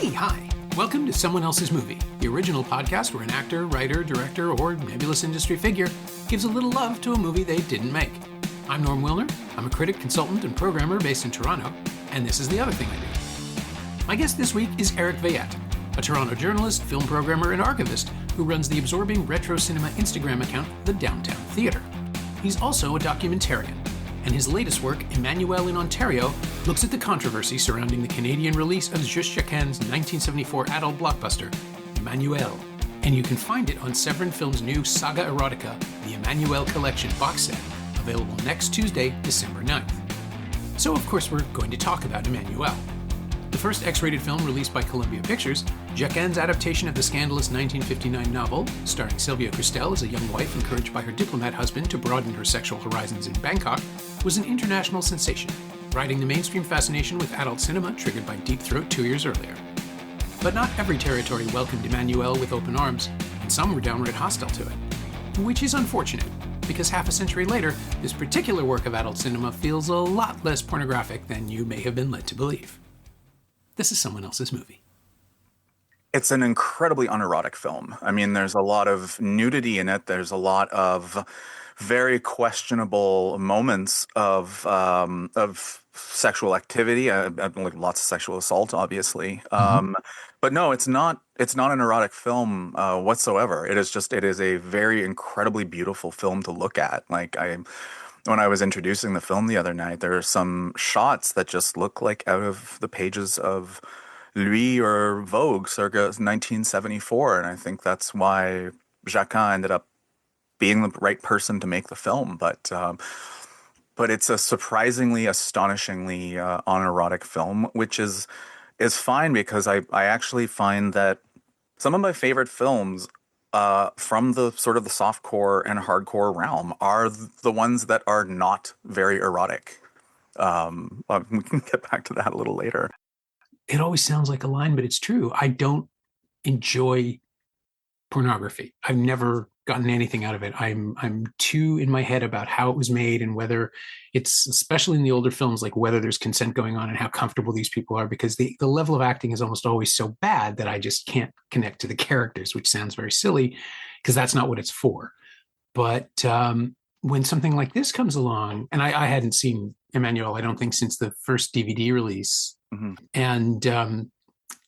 Hey, hi. Welcome to Someone Else's Movie, the original podcast where an actor, writer, director, or nebulous industry figure gives a little love to a movie they didn't make. I'm Norm Wilner. I'm a critic, consultant, and programmer based in Toronto, and this is the other thing I do. My guest this week is Eric Veillette, a Toronto journalist, film programmer, and archivist who runs the absorbing retro cinema Instagram account, The Downtown Theatre. He's also a documentarian, and his latest work, Emmanuelle in Ontario, looks at the controversy surrounding the Canadian release of Jaeckin's 1974 adult blockbuster, Emmanuelle. And you can find it on Severin Films' new Saga Erotica, the Emmanuelle Collection box set, available next Tuesday, December 9th. So, of course, we're going to talk about Emmanuelle. The first X-rated film released by Columbia Pictures, Jaeckin's adaptation of the scandalous 1959 novel, starring Sylvia Christel as a young wife encouraged by her diplomat husband to broaden her sexual horizons in Bangkok, was an international sensation, riding the mainstream fascination with adult cinema triggered by Deep Throat 2 years earlier. But not every territory welcomed Emmanuelle with open arms, and some were downright hostile to it. Which is unfortunate, because half a century later, this particular work of adult cinema feels a lot less pornographic than you may have been led to believe. This is Someone Else's Movie. It's an incredibly unerotic film. I mean, there's a lot of nudity in it. There's a lot of very questionable moments of sexual activity. Like lots of sexual assault, obviously. But no, it's not an erotic film whatsoever. It is a very incredibly beautiful film to look at. When I was introducing the film the other night, there are some shots that just look like out of the pages of Lui or Vogue circa 1974. And I think that's why Jaeckin ended up being the right person to make the film. But it's a surprisingly, astonishingly unerotic film, which is fine because I actually find that some of my favorite films from the sort of the softcore and hardcore realm are the ones that are not very erotic. We can get back to that a little later. It always sounds like a line, but it's true. I don't enjoy pornography. I've never gotten anything out of it. I'm too in my head about how it was made and whether it's, especially in the older films, like whether there's consent going on and how comfortable these people are, because the level of acting is almost always so bad that I just can't connect to the characters, which sounds very silly because that's not what it's for. But when something like this comes along, and I hadn't seen Emmanuelle, I don't think, since the first DVD release, and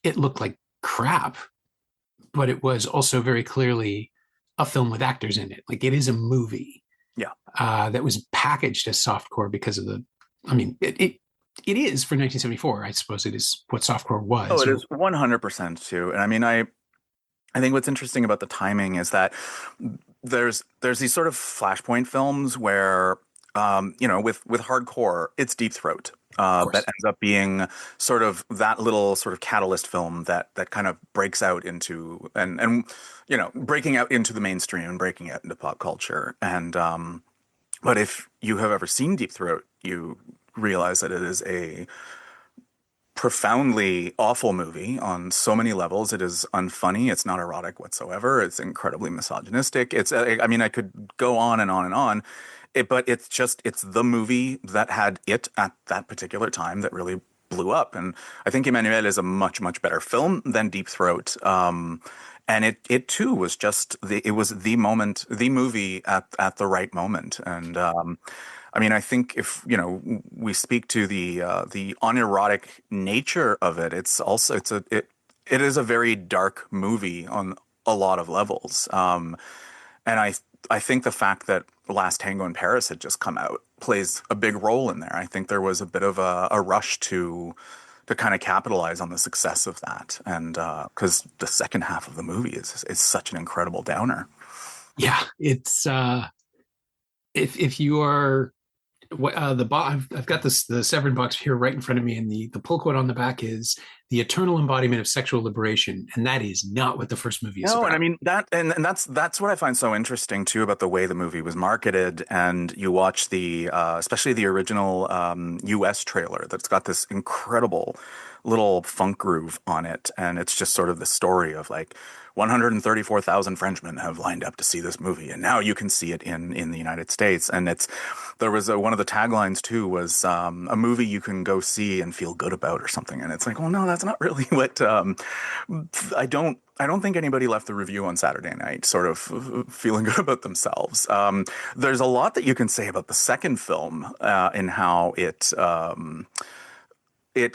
it looked like crap, but it was also very clearly a film with actors in it. Like, it is a movie that was packaged as softcore because of it is for 1974. I suppose it is what softcore was. Oh, it is 100% too. And I mean, I think what's interesting about the timing is that there's these sort of flashpoint films where, with hardcore, it's Deep Throat. That ends up being sort of that little sort of catalyst film that kind of breaks out into and breaking out into the mainstream and breaking out into pop culture. And but if you have ever seen Deep Throat, you realize that it is a profoundly awful movie on so many levels. It is unfunny. It's not erotic whatsoever. It's incredibly misogynistic. I could go on and on and on. But it's the movie that had it at that particular time that really blew up. And I think Emmanuelle is a much, much better film than Deep Throat. And it too was the moment, the movie at the right moment. And I think if we speak to the unerotic nature of it, it is a very dark movie on a lot of levels. And I think the fact that Last Tango in Paris had just come out plays a big role in there. I think there was a bit of a rush to kind of capitalize on the success of that, and because the second half of the movie is such an incredible downer. Yeah, it's if you are I've got the Severin box here right in front of me, and the pull quote on the back is the eternal embodiment of sexual liberation, and that is not what the first movie is about. No, and I mean that's what I find so interesting too about the way the movie was marketed. And you watch especially the original US trailer that's got this incredible little funk groove on it, and it's just sort of the story of like 134,000 Frenchmen have lined up to see this movie, and now you can see it in the United States. And there was one of the taglines too was a movie you can go see and feel good about or something, and it's like, well, no, that's not really what I don't think anybody left the review on Saturday night sort of feeling good about themselves. There's a lot that you can say about the second film in how it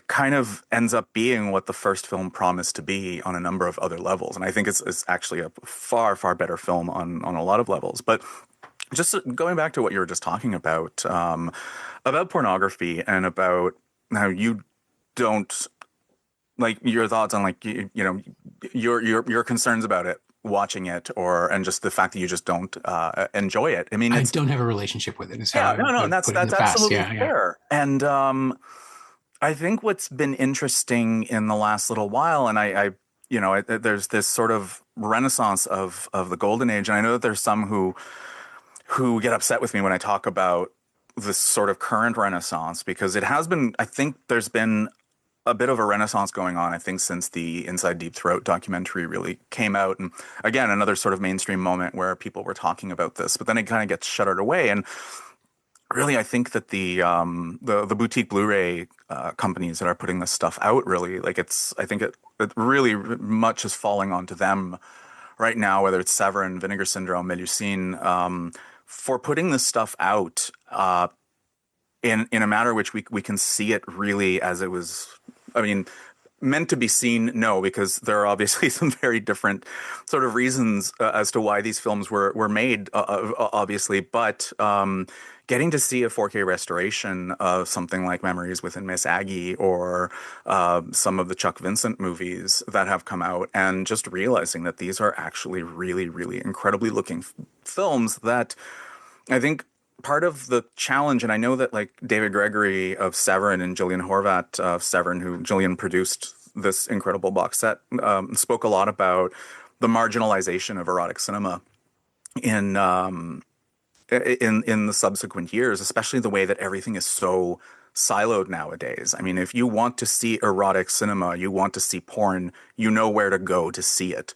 kind of ends up being what the first film promised to be on a number of other levels. And I think it's actually a far, far better film on a lot of levels. But just going back to what you were just talking about pornography and about how you don't like your thoughts on like, your concerns about it, watching it, and just the fact that you just don't enjoy it. I mean, I don't have a relationship with it. Is yeah, how no, and that's absolutely fair. Yeah. And I think what's been interesting in the last little while, and there's this sort of renaissance of the golden age, and I know that there's some who get upset with me when I talk about this sort of current renaissance, because it has been, I think there's been a bit of a renaissance going on, I think, since the Inside Deep Throat documentary really came out. And again, another sort of mainstream moment where people were talking about this, but then it kind of gets shuttered away. And really, I think that the boutique Blu-ray companies that are putting this stuff out, really, like I think it really much is falling onto them right now, whether it's Severin, Vinegar Syndrome, Melusine, for putting this stuff out in a matter which we can see it really as it was. I mean, meant to be seen, no, because there are obviously some very different sort of reasons as to why these films were made, obviously. But getting to see a 4K restoration of something like Memories Within Miss Aggie or some of the Chuck Vincent movies that have come out, and just realizing that these are actually really, really incredibly looking films, that I think part of the challenge, and I know that like David Gregory of Severin and Gillian Horvat of Severin, who Gillian produced this incredible box set, spoke a lot about the marginalization of erotic cinema in the subsequent years, especially the way that everything is so siloed nowadays. I mean, if you want to see erotic cinema, you want to see porn, you know where to go to see it.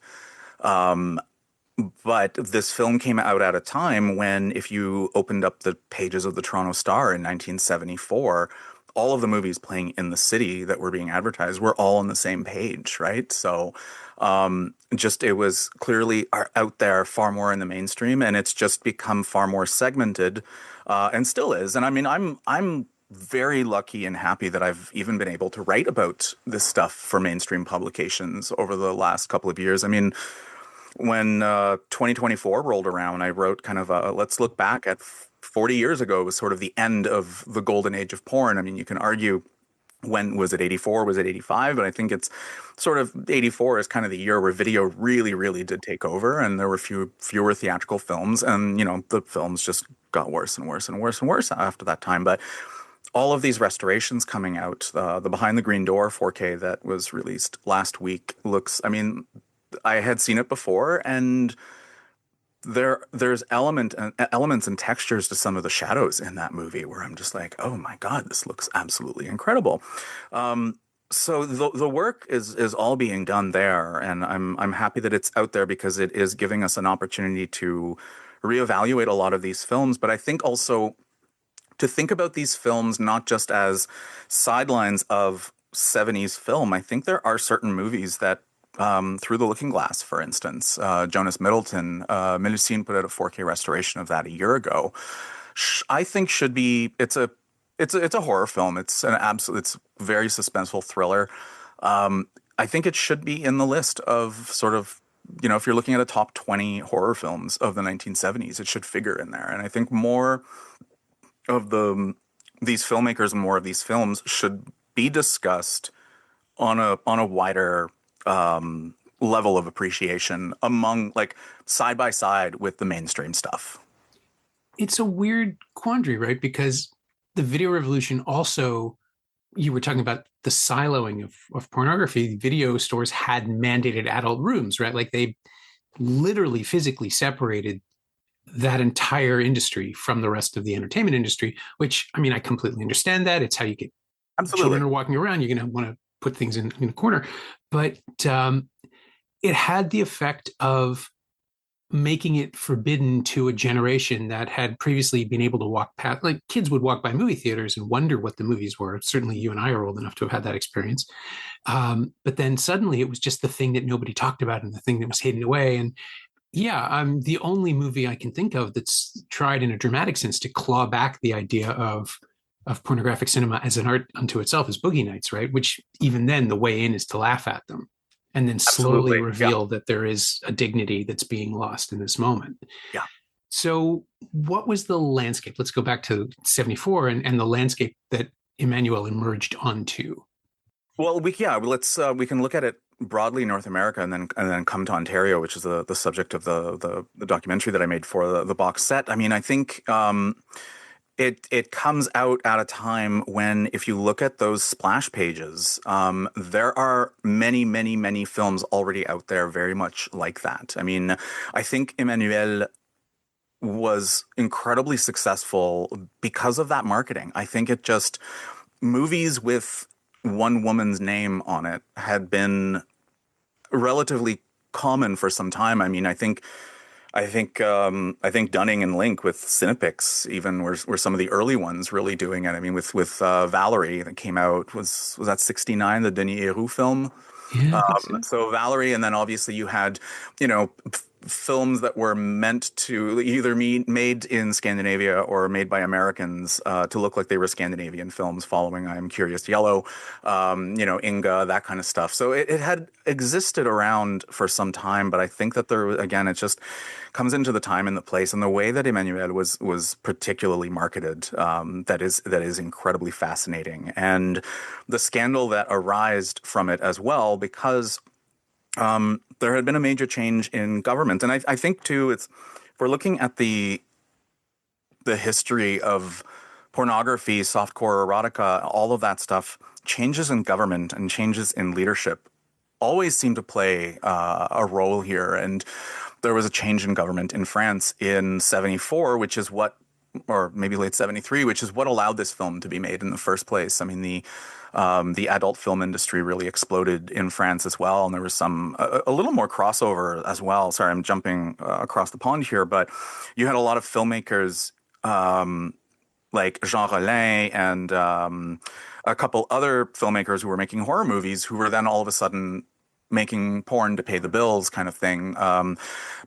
But this film came out at a time when, if you opened up the pages of the Toronto Star in 1974, all of the movies playing in the city that were being advertised were all on the same page, right? So it was clearly out there far more in the mainstream, and it's just become far more segmented, and still is. And I mean, I'm very lucky and happy that I've even been able to write about this stuff for mainstream publications over the last couple of years. I mean, when 2024 rolled around, I wrote kind of let's look back at 40 years ago. It was sort of the end of the golden age of porn. I mean, you can argue, when was it 84? Was it 85? But I think it's sort of 84 is kind of the year where video really, really did take over, and there were fewer theatrical films, and the films just got worse and worse and worse and worse after that time. But all of these restorations coming out, the Behind the Green Door 4K that was released last week looks, I mean, I had seen it before, and there's elements and textures to some of the shadows in that movie where I'm just like, oh my God, this looks absolutely incredible. So the work is all being done there, and I'm happy that it's out there, because it is giving us an opportunity to reevaluate a lot of these films. But I think also to think about these films not just as sidelines of 70s film. I think there are certain movies that, Through the Looking Glass, for instance, Jonas Middleton, Melusine put out a 4K restoration of that a year ago. I think should be. It's a horror film. It's it's very suspenseful thriller. I think it should be in the list of sort of, if you're looking at a top 20 horror films of the 1970s, it should figure in there. And I think more of these filmmakers and more of these films should be discussed on a wider level of appreciation, among, like, side by side with the mainstream stuff. It's a weird quandary, right? Because the video revolution also, you were talking about the siloing of pornography. Video stores had mandated adult rooms, right? Like, they literally physically separated that entire industry from the rest of the entertainment industry, which, I mean, I completely understand that. It's how you get Absolutely. children are walking around. You're going to want to put things in a corner. But it had the effect of making it forbidden to a generation that had previously been able to walk past, like kids would walk by movie theaters and wonder what the movies were. Certainly you and I are old enough to have had that experience. But then suddenly it was just the thing that nobody talked about and the thing that was hidden away. And yeah, the only movie I can think of that's tried in a dramatic sense to claw back the idea of pornographic cinema as an art unto itself is Boogie Nights, right? Which even then the way in is to laugh at them and then slowly Absolutely. Yeah. reveal that there is a dignity that's being lost in this moment. Yeah. So what was the landscape? Let's go back to 74 and the landscape that Emmanuelle emerged onto. Well, we can look at it broadly North America and then come to Ontario, which is the subject of the documentary that I made for the box set. I mean, I think it comes out at a time when, if you look at those splash pages, there are many, many, many films already out there very much like that. I mean, I think Emmanuelle was incredibly successful because of that marketing. I think it just movies with one woman's name on it had been relatively common for some time. I mean, I think Dunning and Link with Cinepix even were some of the early ones really doing it. I mean, with Valerie that came out, was that 69, the Denis Héroux film? Yeah, I think so. So Valerie, and then obviously you had, films that were meant to either made in Scandinavia or made by Americans to look like they were Scandinavian films, following I Am Curious Yellow, Inga, that kind of stuff. So it had existed around for some time, but I think that again, it just comes into the time and the place and the way that Emmanuelle was particularly marketed. That is incredibly fascinating, and the scandal that arose from it as well, because there had been a major change in government. And I think, too, if we're looking at the history of pornography, softcore erotica, all of that stuff, changes in government and changes in leadership always seem to play a role here. And there was a change in government in France in 74, which is what, or maybe late 73, which is what allowed this film to be made in the first place. I mean, the adult film industry really exploded in France as well, and there was a little more crossover as well. Sorry, I'm jumping across the pond here, but you had a lot of filmmakers like Jean Rollin and a couple other filmmakers who were making horror movies who were then all of a sudden making porn to pay the bills, kind of thing.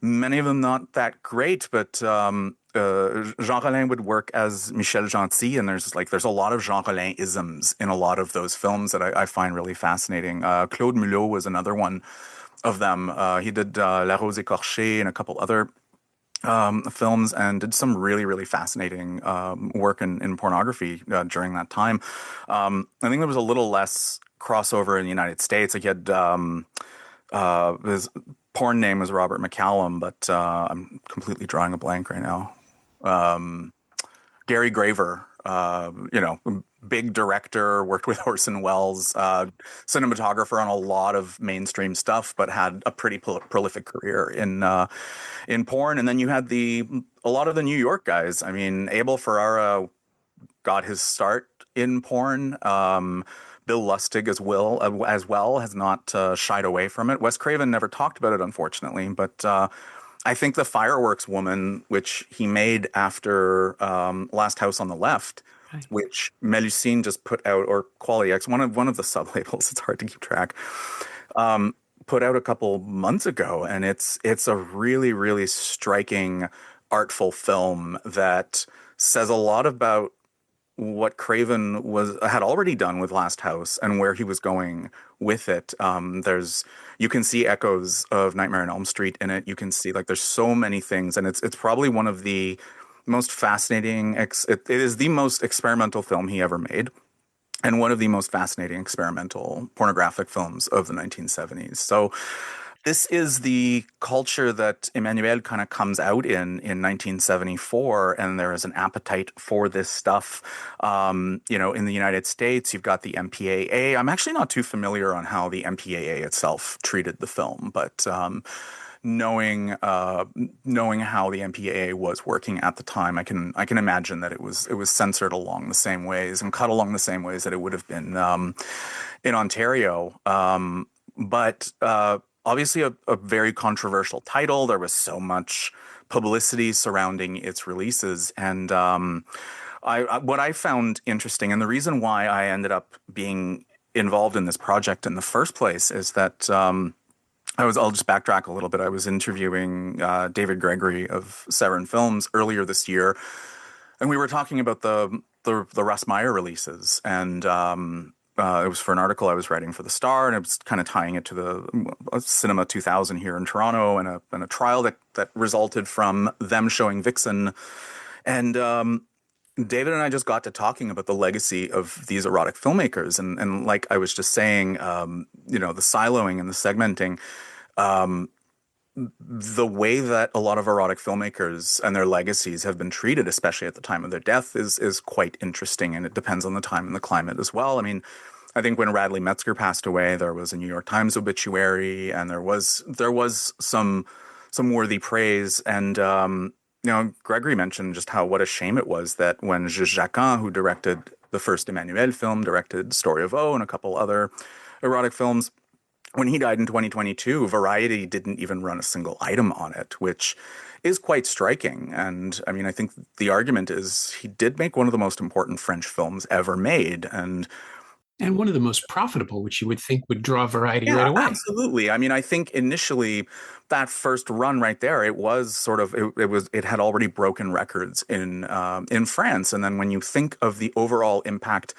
Many of them not that great, but Jean Rollin would work as Michel Gentil, and there's a lot of Jean Rollin isms in a lot of those films that I find really fascinating. Claude Mulot was another one of them. He did La Rose Écorchée and a couple other films, and did some really, really fascinating work in pornography during that time. I think there was a little less crossover in the United States. Like, he had his porn name was Robert McCallum, but I'm completely drawing a blank right now. Gary Graver, big director, worked with Orson Welles, cinematographer on a lot of mainstream stuff, but had a pretty prolific career in porn. And then you had a lot of the New York guys. I mean, Abel Ferrara got his start in porn. Bill Lustig as well has not shied away from it. Wes Craven never talked about it, unfortunately, but I think The Fireworks Woman, which he made after Last House on the Left, Right. which Melusine just put out, or Quality X, one of the sub-labels, it's hard to keep track, put out a couple months ago, and it's a really, really striking, artful film that says a lot about what Craven had already done with Last House and where he was going with it. You can see echoes of Nightmare on Elm Street in it. You can see, there's so many things, and it's probably one of the most fascinating. It is the most experimental film he ever made, and one of the most fascinating experimental pornographic films of the 1970s. So this is the culture that Emmanuelle kind of comes out in 1974, and there is an appetite for this stuff. In the United States, you've got the MPAA. I'm actually not too familiar on how the MPAA itself treated the film, but knowing how the MPAA was working at the time, I can imagine that it was censored along the same ways and cut along the same ways that it would have been in Ontario. But obviously a very controversial title. There was so much publicity surrounding its releases, and what I found interesting, and the reason why I ended up being involved in this project in the first place, is that I'll just backtrack a little bit. I was interviewing David Gregory of Severin Films earlier this year, and we were talking about the Russ Meyer releases, and it was for an article I was writing for the Star, and it was kind of tying it to the Cinema 2000 here in Toronto, and a trial that resulted from them showing Vixen, and David and I just got to talking about the legacy of these erotic filmmakers, and like I was just saying, the siloing and the segmenting. The way that a lot of erotic filmmakers and their legacies have been treated, especially at the time of their death, is quite interesting, and it depends on the time and the climate as well. I mean, I think when Radley Metzger passed away, there was a New York Times obituary, and there was some worthy praise. And Gregory mentioned just what a shame it was that when Jaeckin, who directed the first Emmanuelle film, directed Story of O and a couple other erotic films, when he died in 2022, Variety didn't even run a single item on it, which is quite striking. And I mean, I think the argument is he did make one of the most important French films ever made. And one of the most profitable, which you would think would draw Variety yeah, right away. absolutely. I mean, I think initially that first run right there, it was sort of it had already broken records in France. And then when you think of the overall impact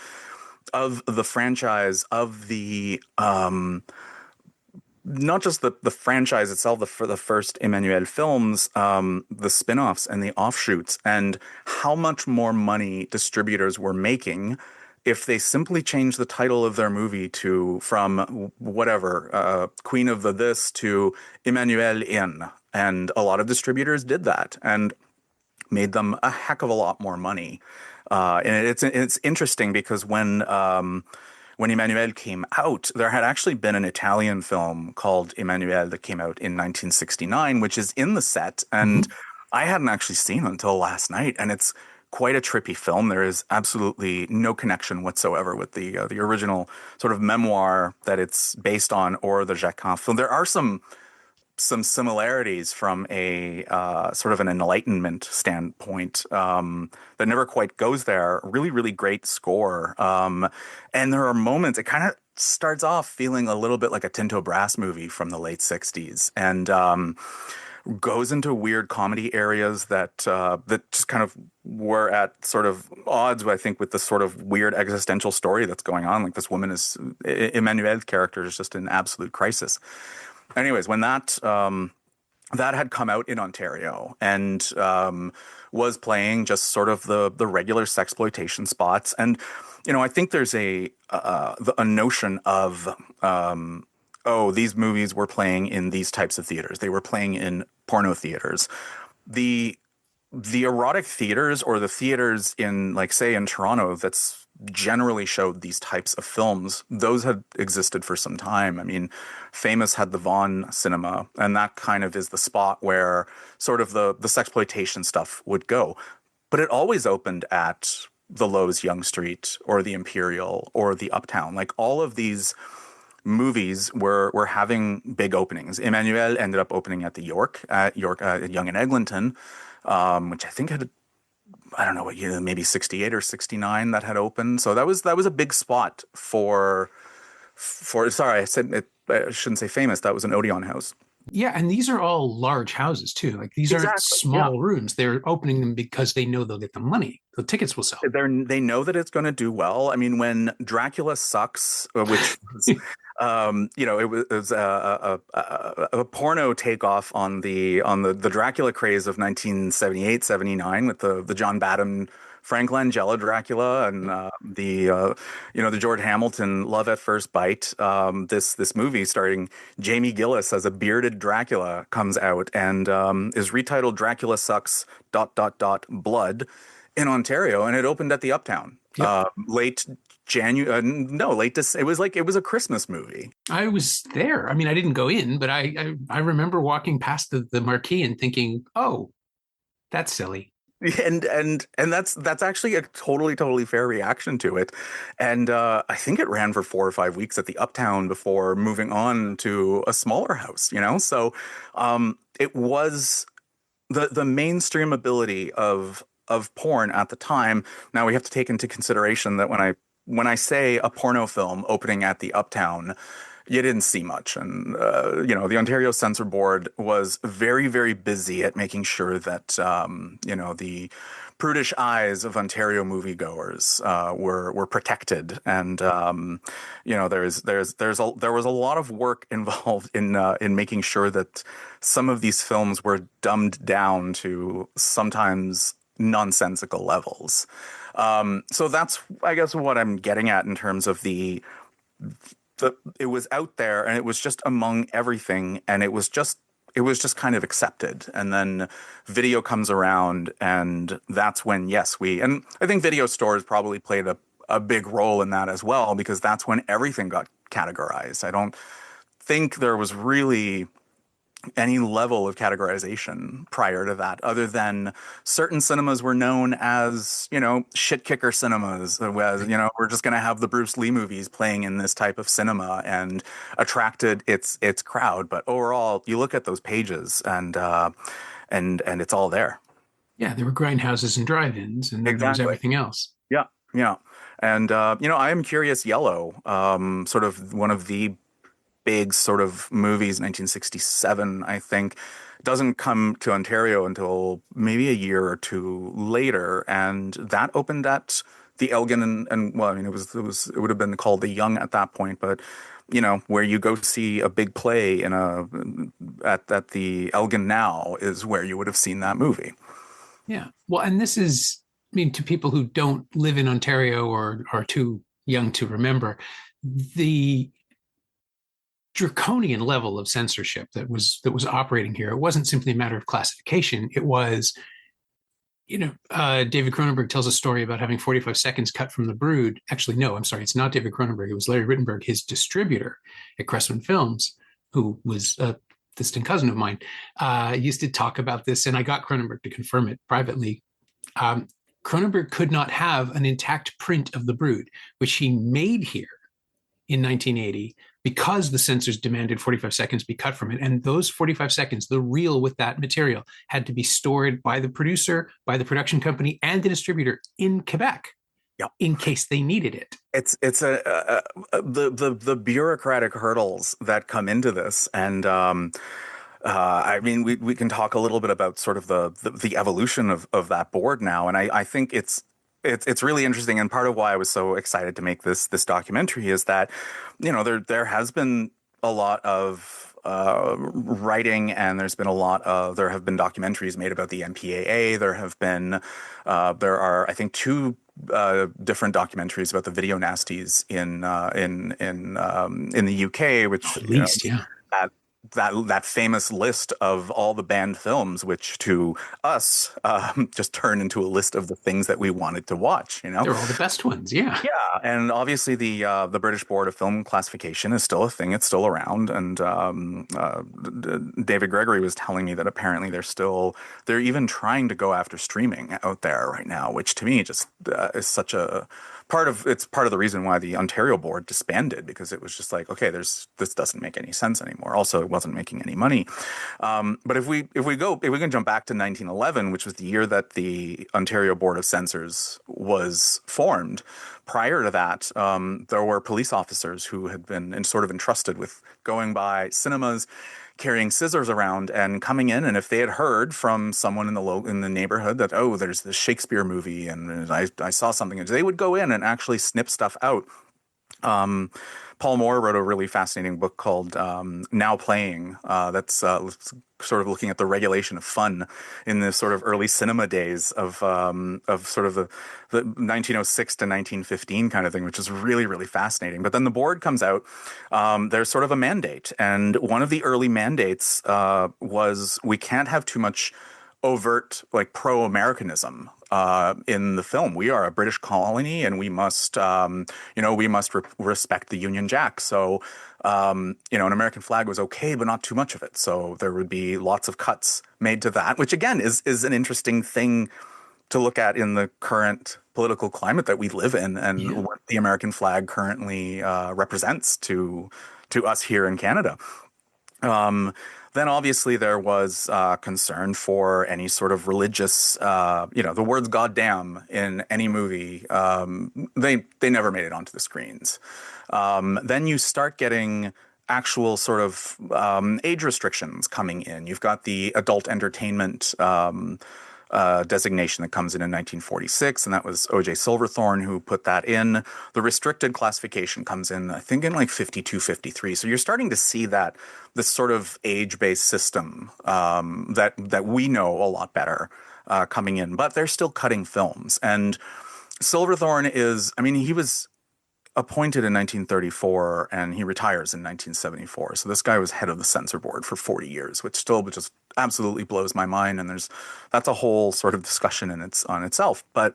of the franchise, of the not just the franchise itself, for the first Emmanuelle films, the spin-offs and the offshoots, and how much more money distributors were making if they simply changed the title of their movie from whatever, Queen of the This to Emmanuelle in. And a lot of distributors did that and made them a heck of a lot more money. And it's interesting because when Emmanuelle came out, there had actually been an Italian film called Emmanuelle that came out in 1969, which is in the set, and I hadn't actually seen it until last night, and it's quite a trippy film. There is absolutely no connection whatsoever with the original sort of memoir that it's based on, or the Jaeckin film. There are some similarities from a sort of an Enlightenment standpoint that never quite goes there. Really, really great score. And there are moments, it kind of starts off feeling a little bit like a Tinto Brass movie from the late 60s. And goes into weird comedy areas that just kind of were at sort of odds, I think, with the sort of weird existential story that's going on. Like this woman Emmanuelle's character is just in absolute crisis. Anyways, when that had come out in Ontario and was playing just sort of the regular sexploitation spots, and I think there's a notion of these movies were playing in these types of theaters. They were playing in porno theaters. The erotic theaters, or the theaters in, like, say, in Toronto, that's generally showed these types of films, those had existed for some time. I mean, Famous had the Vaughan Cinema, and that kind of is the spot where sort of the sexploitation stuff would go. But it always opened at the Lowe's Yonge Street or the Imperial or the Uptown. Like, all of these movies were having big openings. Emmanuelle ended up opening at Yonge and Eglinton, which I think had, I don't know what year, maybe 68 or 69 that had opened. So that was a big spot for sorry, I shouldn't say Famous. That was an Odeon house. Yeah, and these are all large houses too. Like, these aren't small rooms. They're opening them because they know they'll get the money. The tickets will sell. They know that it's going to do well. I mean, when Dracula Sucks, which was, it was a porno takeoff on the Dracula craze of 1978, 79 with the John Badham, Frank Langella Dracula, and the George Hamilton Love at First Bite. This movie starring Jamie Gillis as a bearded Dracula comes out and is retitled Dracula Sucks ... Blood in Ontario, and it opened at the Uptown. Yep. Late January. No, late. It was a Christmas movie. I was there. I mean, I didn't go in, but I remember walking past the marquee and thinking, "Oh, that's silly." And that's actually a totally fair reaction to it. And I think it ran for 4 or 5 weeks at the Uptown before moving on to a smaller house. So it was the mainstream ability of porn at the time. Now we have to take into consideration that when I say a porno film opening at the Uptown, you didn't see much. And, the Ontario Censor Board was very busy at making sure that, the prudish eyes of Ontario moviegoers were protected. And, there was a lot of work involved in making sure that some of these films were dumbed down to sometimes nonsensical levels. So that's, I guess, what I'm getting at in terms of it was out there and it was just among everything, and it was just kind of accepted. And then video comes around, and that's when, yes, and I think video stores probably played a big role in that as well, because that's when everything got categorized. I don't think there was really any level of categorization prior to that, other than certain cinemas were known as, shit kicker cinemas. As, we're just going to have the Bruce Lee movies playing in this type of cinema, and attracted its crowd. But overall, you look at those pages, and it's all there. Yeah, there were grindhouses and drive-ins, and then there was everything else. Yeah, yeah. And I Am Curious Yellow, sort of one of the big sort of movies, 1967, I think, doesn't come to Ontario until maybe a year or two later, and that opened at the Elgin, and well, I mean, it would have been called the Young at that point, but where you go see a big play at the Elgin now is where you would have seen that movie. Yeah, well, and this is, I mean, to people who don't live in Ontario or are too young to remember, the draconian level of censorship that was operating here. It wasn't simply a matter of classification. It was, David Cronenberg tells a story about having 45 seconds cut from The Brood. Actually, no, I'm sorry, it's not David Cronenberg. It was Larry Rittenberg, his distributor at Severin Films, who was a distant cousin of mine, used to talk about this, and I got Cronenberg to confirm it privately. Cronenberg could not have an intact print of The Brood, which he made here in 1980, because the censors demanded 45 seconds be cut from it. And those 45 seconds, the reel with that material, had to be stored by the producer, by the production company, and the distributor in Quebec, in case they needed it. It's the bureaucratic hurdles that come into this. And I mean, we can talk a little bit about sort of the evolution of that board now. And I think it's really interesting, and part of why I was so excited to make this documentary is that, there has been a lot of writing, and there have been documentaries made about the MPAA. There are, I think, two different documentaries about the video nasties in the UK, which at least, yeah. That famous list of all the banned films, which to us just turned into a list of the things that we wanted to watch. They're all the best ones, yeah. Yeah, and obviously the British Board of Film Classification is still a thing; it's still around. And David Gregory was telling me that apparently they're even trying to go after streaming out there right now, which to me just is such a part of the reason why the Ontario board disbanded, because it was just like, okay, this doesn't make any sense anymore. Also, it wasn't making any money. But if we can jump back to 1911, which was the year that the Ontario Board of Censors was formed. Prior to that, there were police officers who had been sort of entrusted with going by cinemas, carrying scissors around and coming in, and if they had heard from someone in the neighborhood that, oh, there's this Shakespeare movie and I saw something, they would go in and actually snip stuff out. Paul Moore wrote a really fascinating book called Now Playing, that's sort of looking at the regulation of fun in the sort of early cinema days of sort of the 1906 to 1915 kind of thing, which is really, really fascinating. But then the board comes out, there's sort of a mandate. And one of the early mandates was we can't have too much overt like pro-Americanism in the film. We are a British colony, and we must, we must respect the Union Jack. So, an American flag was okay, but not too much of it. So there would be lots of cuts made to that, which again is an interesting thing to look at in the current political climate that we live in, Yeah. and what the American flag currently represents to us here in Canada. Um, then obviously there was concern for any sort of religious, the words "goddamn" in any movie. They never made it onto the screens. Then you start getting actual sort of age restrictions coming in. You've got the adult entertainment designation that comes in 1946, and that was O.J. Silverthorne who put that in. The restricted classification comes in, I think, in like 52, 53. So you're starting to see that this sort of age-based system that we know a lot better coming in, but they're still cutting films. And Silverthorne is, I mean, he was appointed in 1934 and he retires in 1974. So this guy was head of the censor board for 40 years, which still just absolutely blows my mind. And that's a whole sort of discussion on itself. But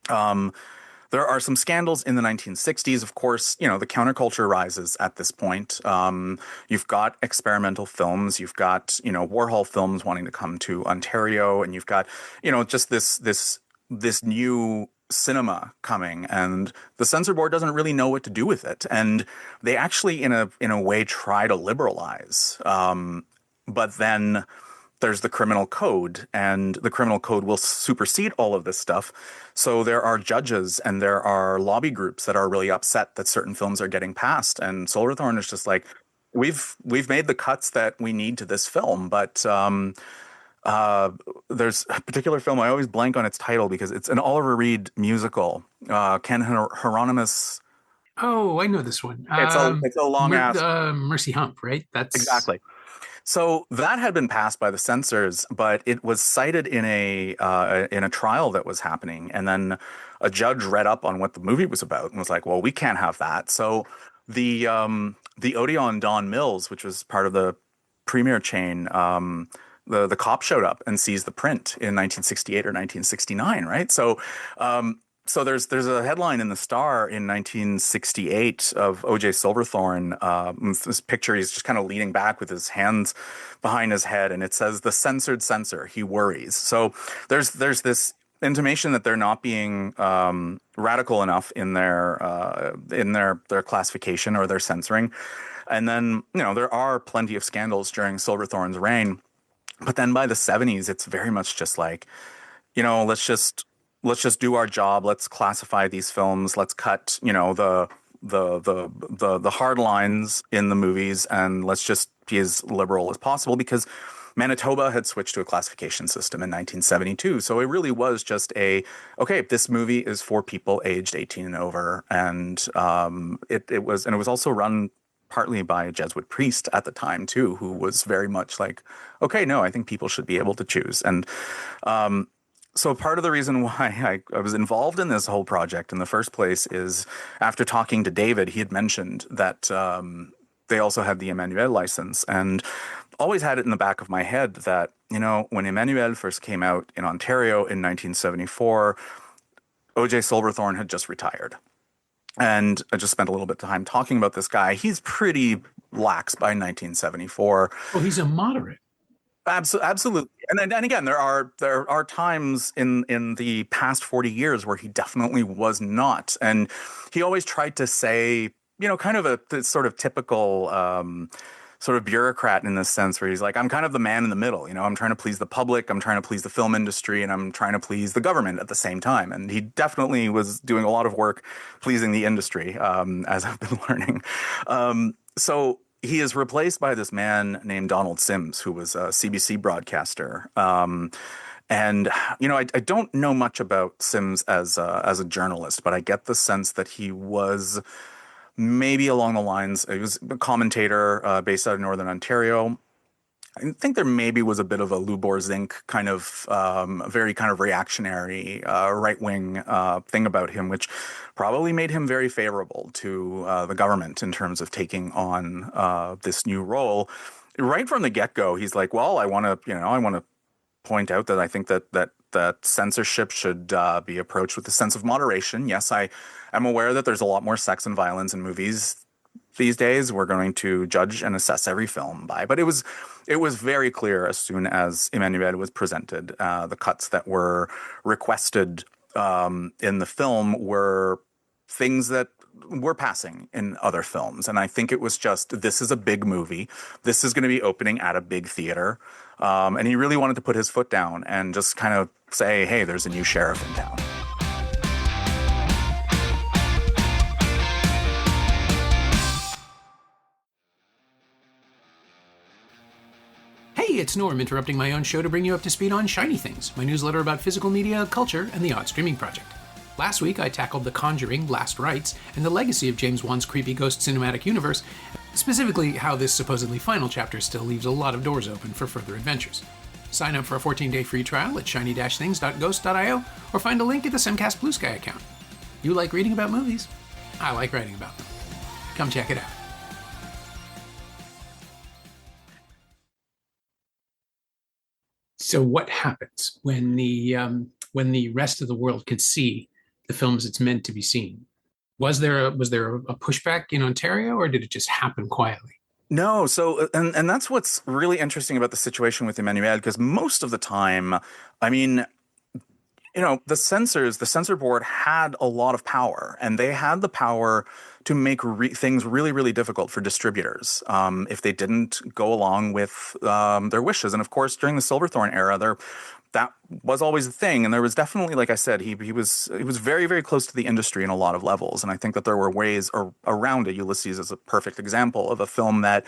there are some scandals in the 1960s. Of course, the counterculture rises at this point. You've got experimental films. You've got, Warhol films wanting to come to Ontario, and you've got, just this new cinema coming, and the censor board doesn't really know what to do with it, and they actually in a way try to liberalize, but then there's the criminal code, and the criminal code will supersede all of this stuff. So there are judges and there are lobby groups that are really upset that certain films are getting passed, and Silverthorne is just like, we've made the cuts that we need to this film, but there's a particular film, I always blank on its title because it's an Oliver Reed musical. Ken Hieronymus. Oh, I know this one. It's a long ass. Mercy Hump, right? That's Exactly. So that had been passed by the censors, but it was cited in a trial that was happening, and then a judge read up on what the movie was about and was like, "Well, we can't have that." So the Odeon Don Mills, which was part of the premiere chain, the cop showed up and seized the print in 1968 or 1969, right? So there's a headline in the Star in 1968 of O.J. Silverthorne. This picture, he's just kind of leaning back with his hands behind his head, and it says, "The censored censor, he worries." So there's this intimation that they're not being radical enough in their classification or their censoring. And then there are plenty of scandals during Silverthorne's reign. But then by the 70s, it's very much just like, let's just do our job. Let's classify these films. Let's cut, the hard lines in the movies, and let's just be as liberal as possible, because Manitoba had switched to a classification system in 1972. So it really was just okay, this movie is for people aged 18 and over. And it was also run partly by a Jesuit priest at the time too, who was very much like, okay, no, I think people should be able to choose. And so part of the reason why I was involved in this whole project in the first place is, after talking to David, he had mentioned that they also had the Emmanuelle license, and always had it in the back of my head that, when Emmanuelle first came out in Ontario in 1974, O.J. Silverthorne had just retired. And I just spent a little bit of time talking about this guy. He's pretty lax by 1974. Oh, he's a moderate. Absolutely. And again, there are times in the past 40 years where he definitely was not. And he always tried to say, kind of a sort of typical sort of bureaucrat in this sense, where he's like, I'm kind of the man in the middle. I'm trying to please the public, I'm trying to please the film industry, and I'm trying to please the government at the same time. And he definitely was doing a lot of work pleasing the industry, as I've been learning. So he is replaced by this man named Donald Sims, who was a CBC broadcaster. And I don't know much about Sims as a journalist, but I get the sense that he was maybe along the lines, he was a commentator based out of Northern Ontario. I think there maybe was a bit of a Lubor Zink kind of very kind of reactionary right-wing thing about him, which probably made him very favorable to the government in terms of taking on this new role. Right from the get-go, he's like, well, I want to point out that I think that censorship should be approached with a sense of moderation. Yes, I am aware that there's a lot more sex and violence in movies these days. We're going to judge and assess every film by, but it was very clear as soon as Emmanuelle was presented, the cuts that were requested in the film were things that were passing in other films. And I think it was just, this is a big movie. This is going to be opening at a big theater. And he really wanted to put his foot down and just kind of say, hey, there's a new sheriff in town. Hey, it's Norm interrupting my own show to bring you up to speed on Shiny Things, my newsletter about physical media, culture, and the odd streaming project. Last week, I tackled The Conjuring, Last Rites, and the legacy of James Wan's creepy ghost cinematic universe, specifically how this supposedly final chapter still leaves a lot of doors open for further adventures. Sign up for a 14-day free trial at shiny-things.ghost.io or find a link at the Semcast Blue Sky account. You like reading about movies? I like writing about them. Come check it out. So what happens when the rest of the world could see the films it's meant to be seen? Was there a pushback in Ontario, or did it just happen quietly? No, so and that's what's really interesting about the situation with Emmanuelle, because most of the time, I mean, the censor board had a lot of power, and they had the power to make things really, really difficult for distributors if they didn't go along with their wishes. And of course, during the Silverthorne era, that was always a thing. And there was definitely, like I said, he was very, very close to the industry in a lot of levels. And I think that there were ways around it. Ulysses is a perfect example of a film that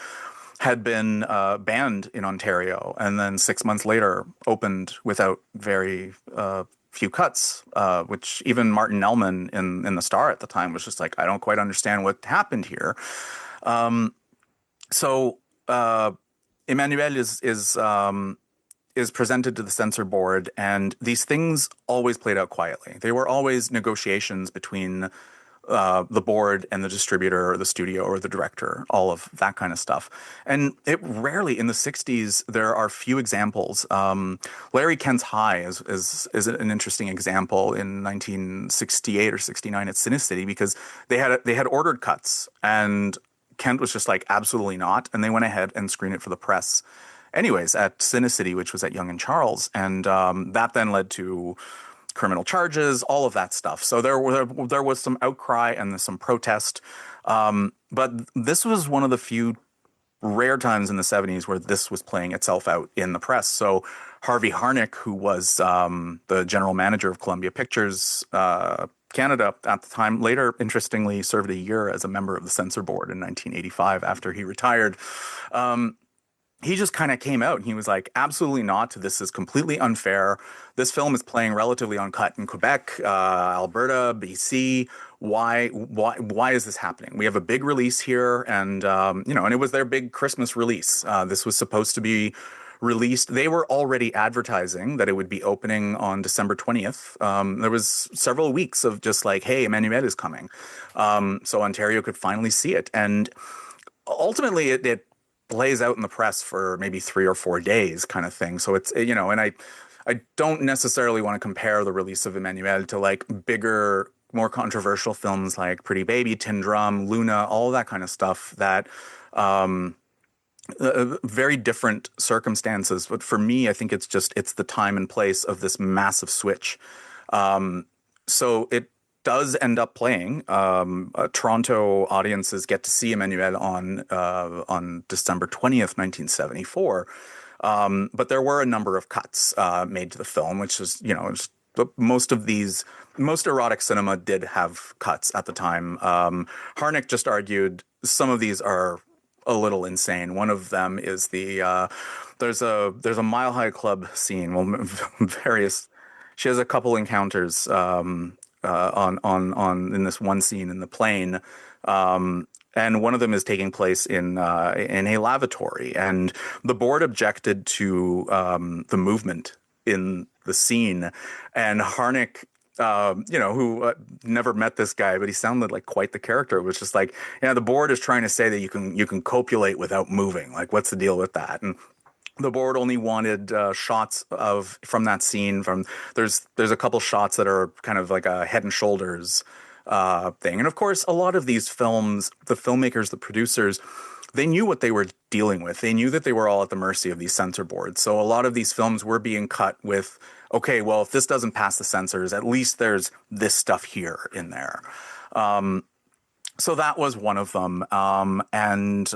had been banned in Ontario and then 6 months later opened without very few cuts, which even Martin Ellman in The Star at the time was just like, I don't quite understand what happened here. So Emmanuelle is presented to the censor board, and these things always played out quietly. They were always negotiations between the board and the distributor or the studio or the director, all of that kind of stuff. And it rarely, in the 60s, there are few examples. Larry Kent's High is an interesting example in 1968 or 69 at CineCity, because they had ordered cuts, and Kent was just like, absolutely not. And they went ahead and screened it for the press anyways at CineCity, which was at Yonge and Charles. And that then led to criminal charges, all of that stuff. So there was some outcry and some protest. But this was one of the few rare times in the 70s where this was playing itself out in the press. So Harvey Harnick, who was the general manager of Columbia Pictures Canada at the time, later, interestingly, served a year as a member of the censor board in 1985 after he retired. He just kind of came out and he was like, absolutely not. This is completely unfair. This film is playing relatively uncut in Quebec, Alberta, BC. Why is this happening? We have a big release here, and and it was their big Christmas release. This was supposed to be released. They were already advertising that it would be opening on December 20th. There was several weeks of just like, hey, Emmanuelle is coming. So Ontario could finally see it. And ultimately it plays out in the press for maybe 3 or 4 days kind of thing. So it's, and I don't necessarily want to compare the release of Emmanuelle to like bigger, more controversial films like Pretty Baby, Tin Drum, Luna, all that kind of stuff that, very different circumstances. But for me, I think it's the time and place of this massive switch. So it does end up playing. Toronto audiences get to see Emmanuelle on December 20th, 1974. But there were a number of cuts made to the film, which is, most erotic cinema did have cuts at the time. Harnick just argued some of these are a little insane. One of them is there's a Mile High Club scene. Well, she has a couple encounters on in this one scene in the plane. And one of them is taking place in a lavatory, and the board objected to the movement in the scene, and Harnick, who never met this guy, but he sounded like quite the character. It was just like, the board is trying to say that you can copulate without moving. Like, what's the deal with that? And The board only wanted shots of from that scene. There's a couple shots that are kind of like a Head and Shoulders thing, and of course, a lot of these films, the filmmakers, the producers, they knew what they were dealing with. They knew that they were all at the mercy of these censor boards. So a lot of these films were being cut with, okay, well, if this doesn't pass the censors, at least there's this stuff here in there. So that was one of them, and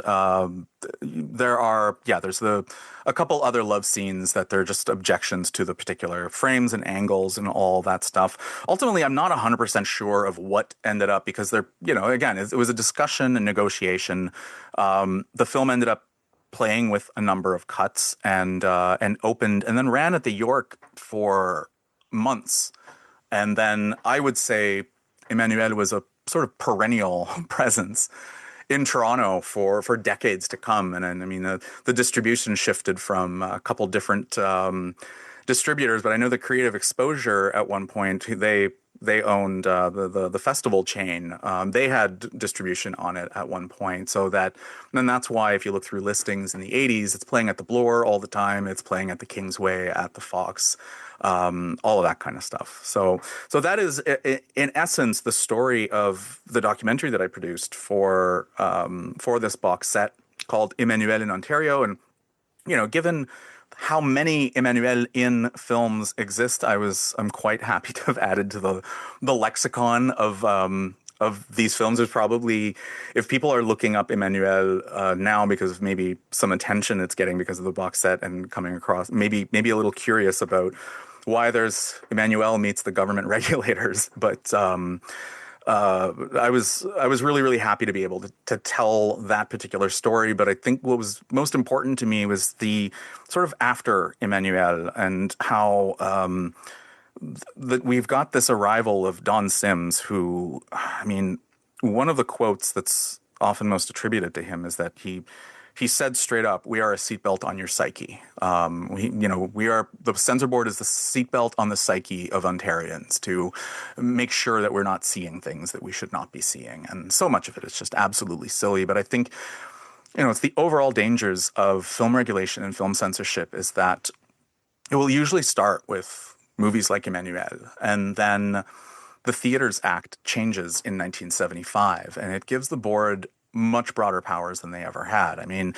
there's a couple other love scenes that they're just objections to the particular frames and angles and all that stuff. Ultimately, I'm not 100% sure of what ended up because again, it was a discussion and negotiation. The film ended up playing with a number of cuts and opened and then ran at the York for months, and then I would say Emmanuelle was a sort of perennial presence in Toronto for decades to come. And I mean, the distribution shifted from a couple different distributors, but I know the Creative Exposure at one point, they owned the festival chain. They had distribution on it at one point, and that's why if you look through listings in the 80s, it's playing at the Bloor all the time. It's playing at the Kingsway, at the Fox, all of that kind of stuff. So that is, in essence, the story of the documentary that I produced for this box set called Emmanuelle in Ontario. And given how many Emmanuelle in films exist, I'm quite happy to have added to the lexicon of these films. There's probably, if people are looking up Emmanuelle now because of maybe some attention it's getting because of the box set and coming across, maybe a little curious about why there's Emmanuelle meets the government regulators, but I was really, really happy to be able to tell that particular story. But I think what was most important to me was the sort of after Emmanuelle and how that we've got this arrival of Don Sims, who, I mean, one of the quotes that's often most attributed to him is that he said straight up, "We are a seatbelt on your psyche." The censor board is the seatbelt on the psyche of Ontarians to make sure that we're not seeing things that we should not be seeing. And so much of it is just absolutely silly. But I think, it's the overall dangers of film regulation and film censorship is that it will usually start with movies like Emmanuelle, and then the Theatres Act changes in 1975, and it gives the board much broader powers than they ever had. I mean,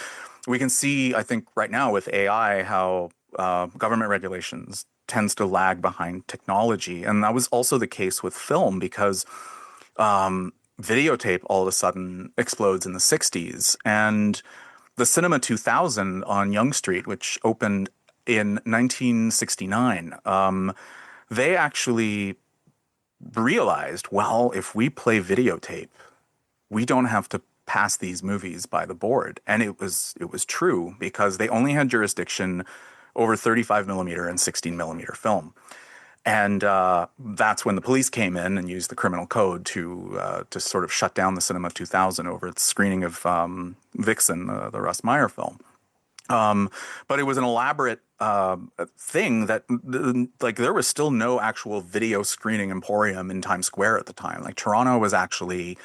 we can see, I think, right now with AI how government regulations tends to lag behind technology. And that was also the case with film because videotape all of a sudden explodes in the 60s. And the Cinema 2000 on Yonge Street, which opened in 1969, they actually realized, well, if we play videotape, we don't have to pass these movies by the board. And it was true because they only had jurisdiction over 35 millimeter and 16 millimeter film. And that's when the police came in and used the criminal code to sort of shut down the Cinema 2000 over its screening of Vixen, the Russ Meyer film. But it was an elaborate thing that, like, there was still no actual video screening emporium in Times Square at the time. Like, Toronto was actually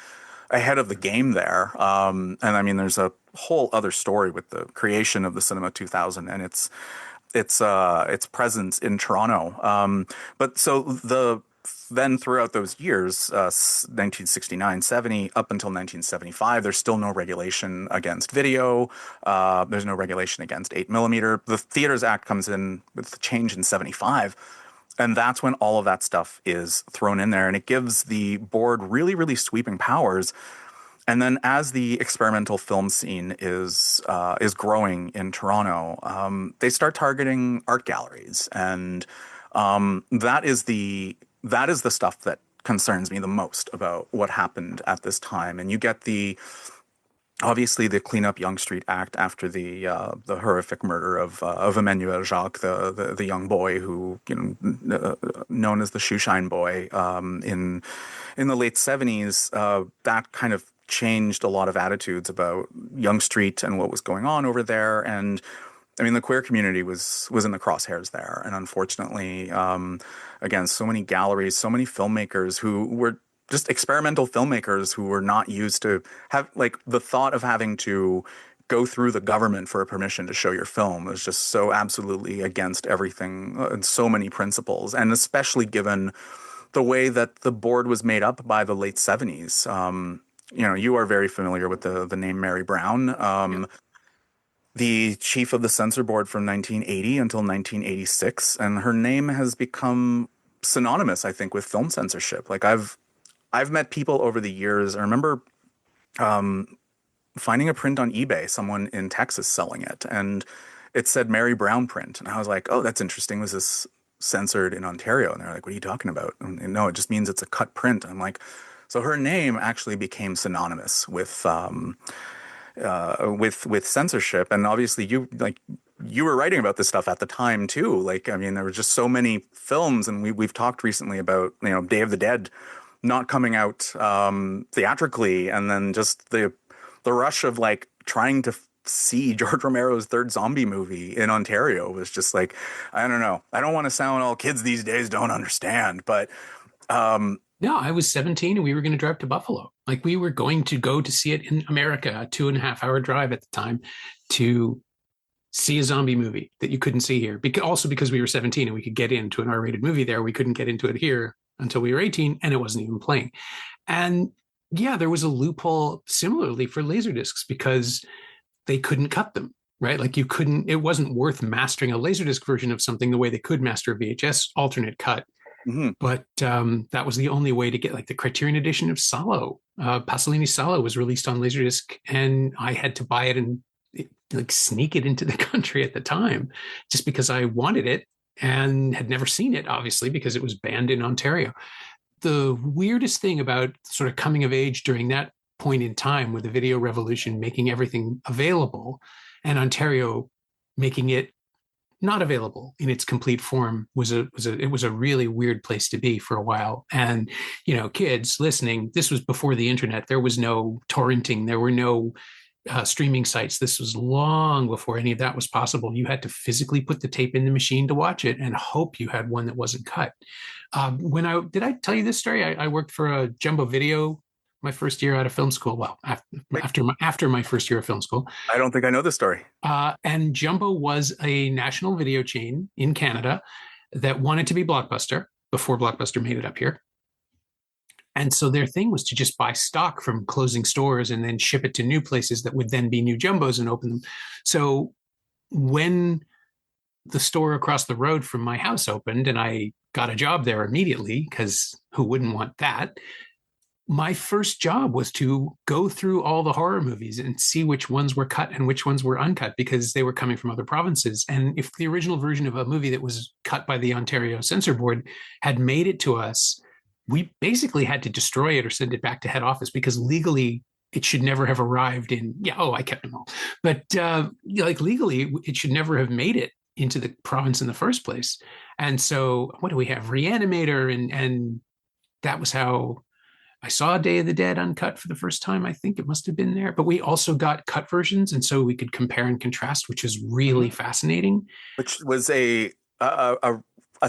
ahead of the game there. And I mean, there's a whole other story with the creation of the Cinema 2000 and its presence in Toronto. But so then throughout those years, 1969, 70, up until 1975, there's still no regulation against video. There's no regulation against 8 millimeter. The Theatres Act comes in with the change in 75. And that's when all of that stuff is thrown in there. And it gives the board really, really sweeping powers. And then as the experimental film scene is growing in Toronto, they start targeting art galleries. And that is the stuff that concerns me the most about what happened at this time. And you get obviously the Clean Up Yonge Street Act after the horrific murder of Emmanuel Jacques, the young boy who, known as the Shoeshine Boy, in the late 70s. That kind of changed a lot of attitudes about Yonge Street and what was going on over there. And I mean, the queer community was in the crosshairs there. And unfortunately, again, so many galleries, so many filmmakers who were just experimental filmmakers who were not used to have, like, the thought of having to go through the government for a permission to show your film. It was just so absolutely against everything and so many principles, and especially given the way that the board was made up by the late 70s. You are very familiar with the name Mary Brown. The chief of the censor board from 1980 until 1986, and her name has become synonymous, I think, with film censorship. Like I've met people over the years. I remember finding a print on eBay, someone in Texas selling it, and it said Mary Brown print, and I was like, "Oh, that's interesting. Was this censored in Ontario?" And they're like, "What are you talking about?" And no, it just means it's a cut print. I'm like, so her name actually became synonymous with censorship. And obviously you were writing about this stuff at the time too. Like, I mean, there were just so many films, and we've talked recently about, Day of the Dead not coming out theatrically, and then just the rush of like trying to see George Romero's third zombie movie in Ontario was just like, I don't know. I don't want to sound all kids these days don't understand, but no, I was 17 and we were going to drive to Buffalo. Like we were going to go to see it in America, a 2.5 hour drive at the time, to see a zombie movie that you couldn't see here. Because we were 17 and we could get into an R-rated movie there, we couldn't get into it here until we were 18, and it wasn't even playing. And yeah, there was a loophole similarly for Laserdiscs because they couldn't cut them, right? Like it wasn't worth mastering a Laserdisc version of something the way they could master a VHS alternate cut. Mm-hmm. But that was the only way to get, like, the Criterion edition of Salo. Pasolini's Salo was released on Laserdisc, and I had to buy it and sneak it into the country at the time just because I wanted it and had never seen it, obviously, because it was banned in Ontario. The weirdest thing about sort of coming of age during that point in time, with the video revolution making everything available and Ontario making it not available in its complete form, it was a really weird place to be for a while. And kids listening, this was before the internet. There was no torrenting, there were no streaming sites. This was long before any of that was possible. You had to physically put the tape in the machine to watch it and hope you had one that wasn't cut. Did I tell you this story? I worked for a Jumbo Video my first year out of film school. Well, after my first year of film school. I don't think I know this story. And Jumbo was a national video chain in Canada that wanted to be Blockbuster before Blockbuster made it up here. And so their thing was to just buy stock from closing stores and then ship it to new places that would then be new Jumbos and open them. So when the store across the road from my house opened and I got a job there immediately, because who wouldn't want that? My first job was to go through all the horror movies and see which ones were cut and which ones were uncut, because they were coming from other provinces. And if the original version of a movie that was cut by the Ontario Censor Board had made it to us, we basically had to destroy it or send it back to head office, because legally it should never have arrived in. I kept them all. But legally, it should never have made it into the province in the first place. And so what do we have? Reanimator. And that was how I saw Day of the Dead uncut for the first time. I think it must have been there. But we also got cut versions, and so we could compare and contrast, which is really fascinating. Which was a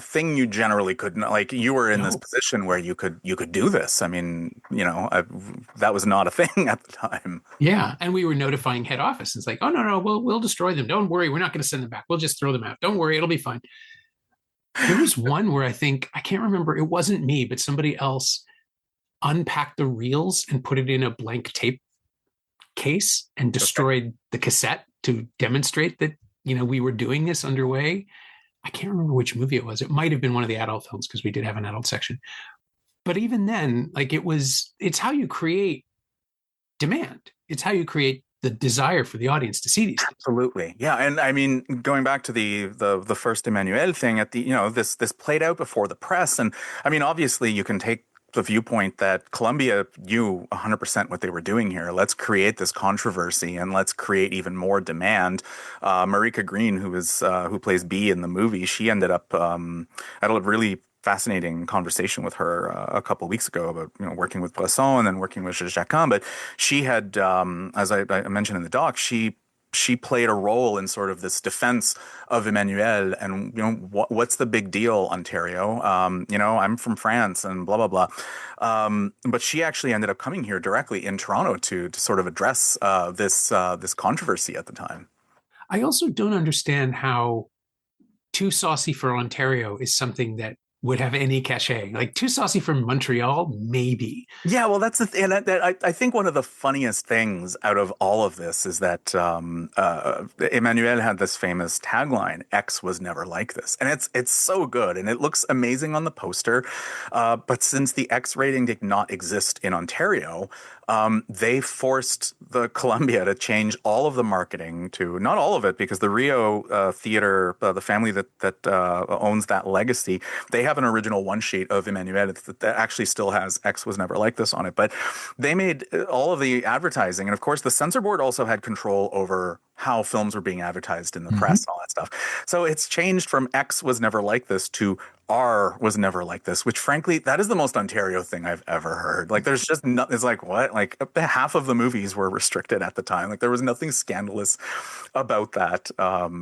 thing you generally couldn't, like, you were in this position where you could do this. I mean, that was not a thing at the time. Yeah, and we were notifying head office. It's like, oh no, we'll destroy them. Don't worry, we're not going to send them back. We'll just throw them out. Don't worry, it'll be fine. There was one where I can't remember. It wasn't me, but somebody else unpacked the reels and put it in a blank tape case and destroyed the cassette to demonstrate that we were doing this underway. I can't remember which movie it was. It might have been one of the adult films, because we did have an adult section. But even then, it's how you create demand. It's how you create the desire for the audience to see these things. Absolutely. Yeah. And I mean, going back to the first Emmanuelle thing, at the, this played out before the press. And I mean, obviously you can take the viewpoint that Columbia knew 100% what they were doing here. Let's create this controversy and let's create even more demand. Marika Green, who plays Bee in the movie, she ended up I had a really fascinating conversation with her a couple of weeks ago about working with Bresson and then working with Jaeckin. But she had, as I mentioned in the doc, she she played a role in sort of this defense of Emmanuelle, and what's the big deal, Ontario? I'm from France, and blah blah blah. But she actually ended up coming here directly in Toronto to sort of address this controversy at the time. I also don't understand how Too Saucy for Ontario is something that would have any cachet. Like Too Saucy for Montreal, maybe. Yeah, well, that's the thing. And I think one of the funniest things out of all of this is that Emmanuelle had this famous tagline: "X was never like this," and it's so good, and it looks amazing on the poster. But since the X rating did not exist in Ontario, they forced the Columbia to change all of the marketing to, not all of it, because the Rio Theater, the family that owns that legacy, they have an original one sheet of Emmanuelle that actually still has "X was never like this" on it. But they made all of the advertising, and of course the censor board also had control over how films were being advertised in the press and all that stuff. So it's changed from "X was never like this" to "R was never like this," which frankly, that is the most Ontario thing I've ever heard. Like there's just no, it's like, what? Like half of the movies were restricted at the time. Like there was nothing scandalous about that.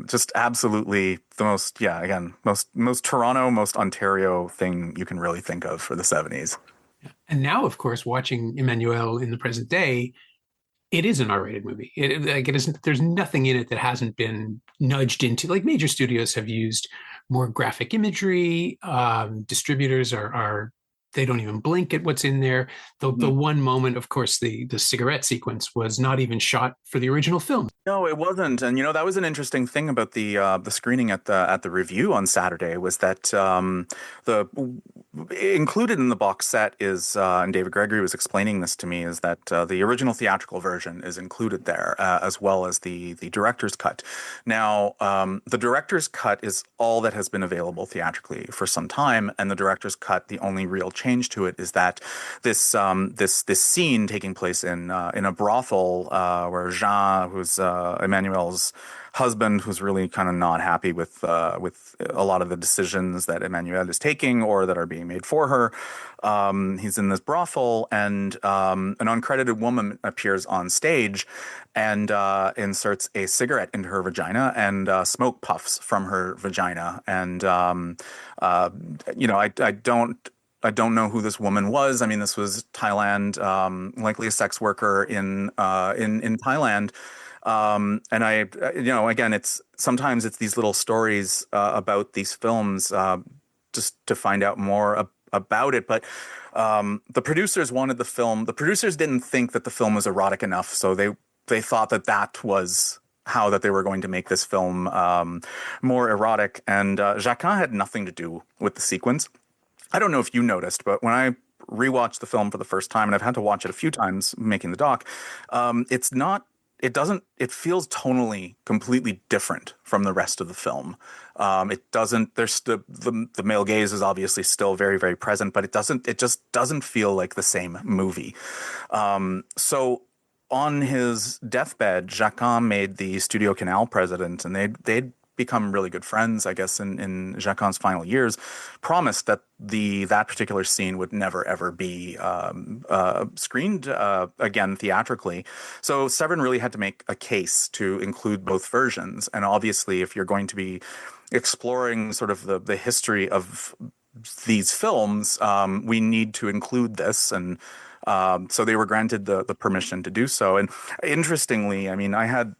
Just absolutely the most, yeah, again, most Toronto, most Ontario thing you can really think of for the 70s. And now, of course, watching Emmanuelle in the present day, it is an R-rated movie. Like it isn't. There's nothing in it that hasn't been nudged into. Like major studios have used more graphic imagery. Distributors are they don't even blink at what's in there. The one moment, of course, the cigarette sequence was not even shot for the original film. No, it wasn't. And that was an interesting thing about the screening at the review on Saturday, was that the included in the box set is, and David Gregory was explaining this to me, is that the original theatrical version is included there, as well as the director's cut. Now, the director's cut is all that has been available theatrically for some time, and the director's cut, the only real change to it is that this scene taking place in a brothel where Jean, who's Emmanuelle's husband, who's really kind of not happy with a lot of the decisions that Emmanuelle is taking or that are being made for her. He's in this brothel, and an uncredited woman appears on stage and inserts a cigarette into her vagina, and smoke puffs from her vagina. And I don't know who this woman was. I mean, this was Thailand, likely a sex worker in Thailand. And again, sometimes it's these little stories about these films, just to find out more about it. But the producers wanted the film. The producers didn't think that the film was erotic enough, so they thought that was how that they were going to make this film more erotic. And Jaeckin had nothing to do with the sequence. I don't know if you noticed, but when I rewatched the film for the first time, and I've had to watch it a few times making the doc, it feels tonally completely different from the rest of the film. The male gaze is obviously still very, very present, but it just doesn't feel like the same movie. So on his deathbed, Jaeckin made the Studio Canal president, and they'd become really good friends, I guess, in Jaeckin's final years, promised that that particular scene would never ever be screened again theatrically. So Severin really had to make a case to include both versions. And obviously, if you're going to be exploring sort of the history of these films, we need to include this. And so they were granted the permission to do so. And interestingly, I mean, I had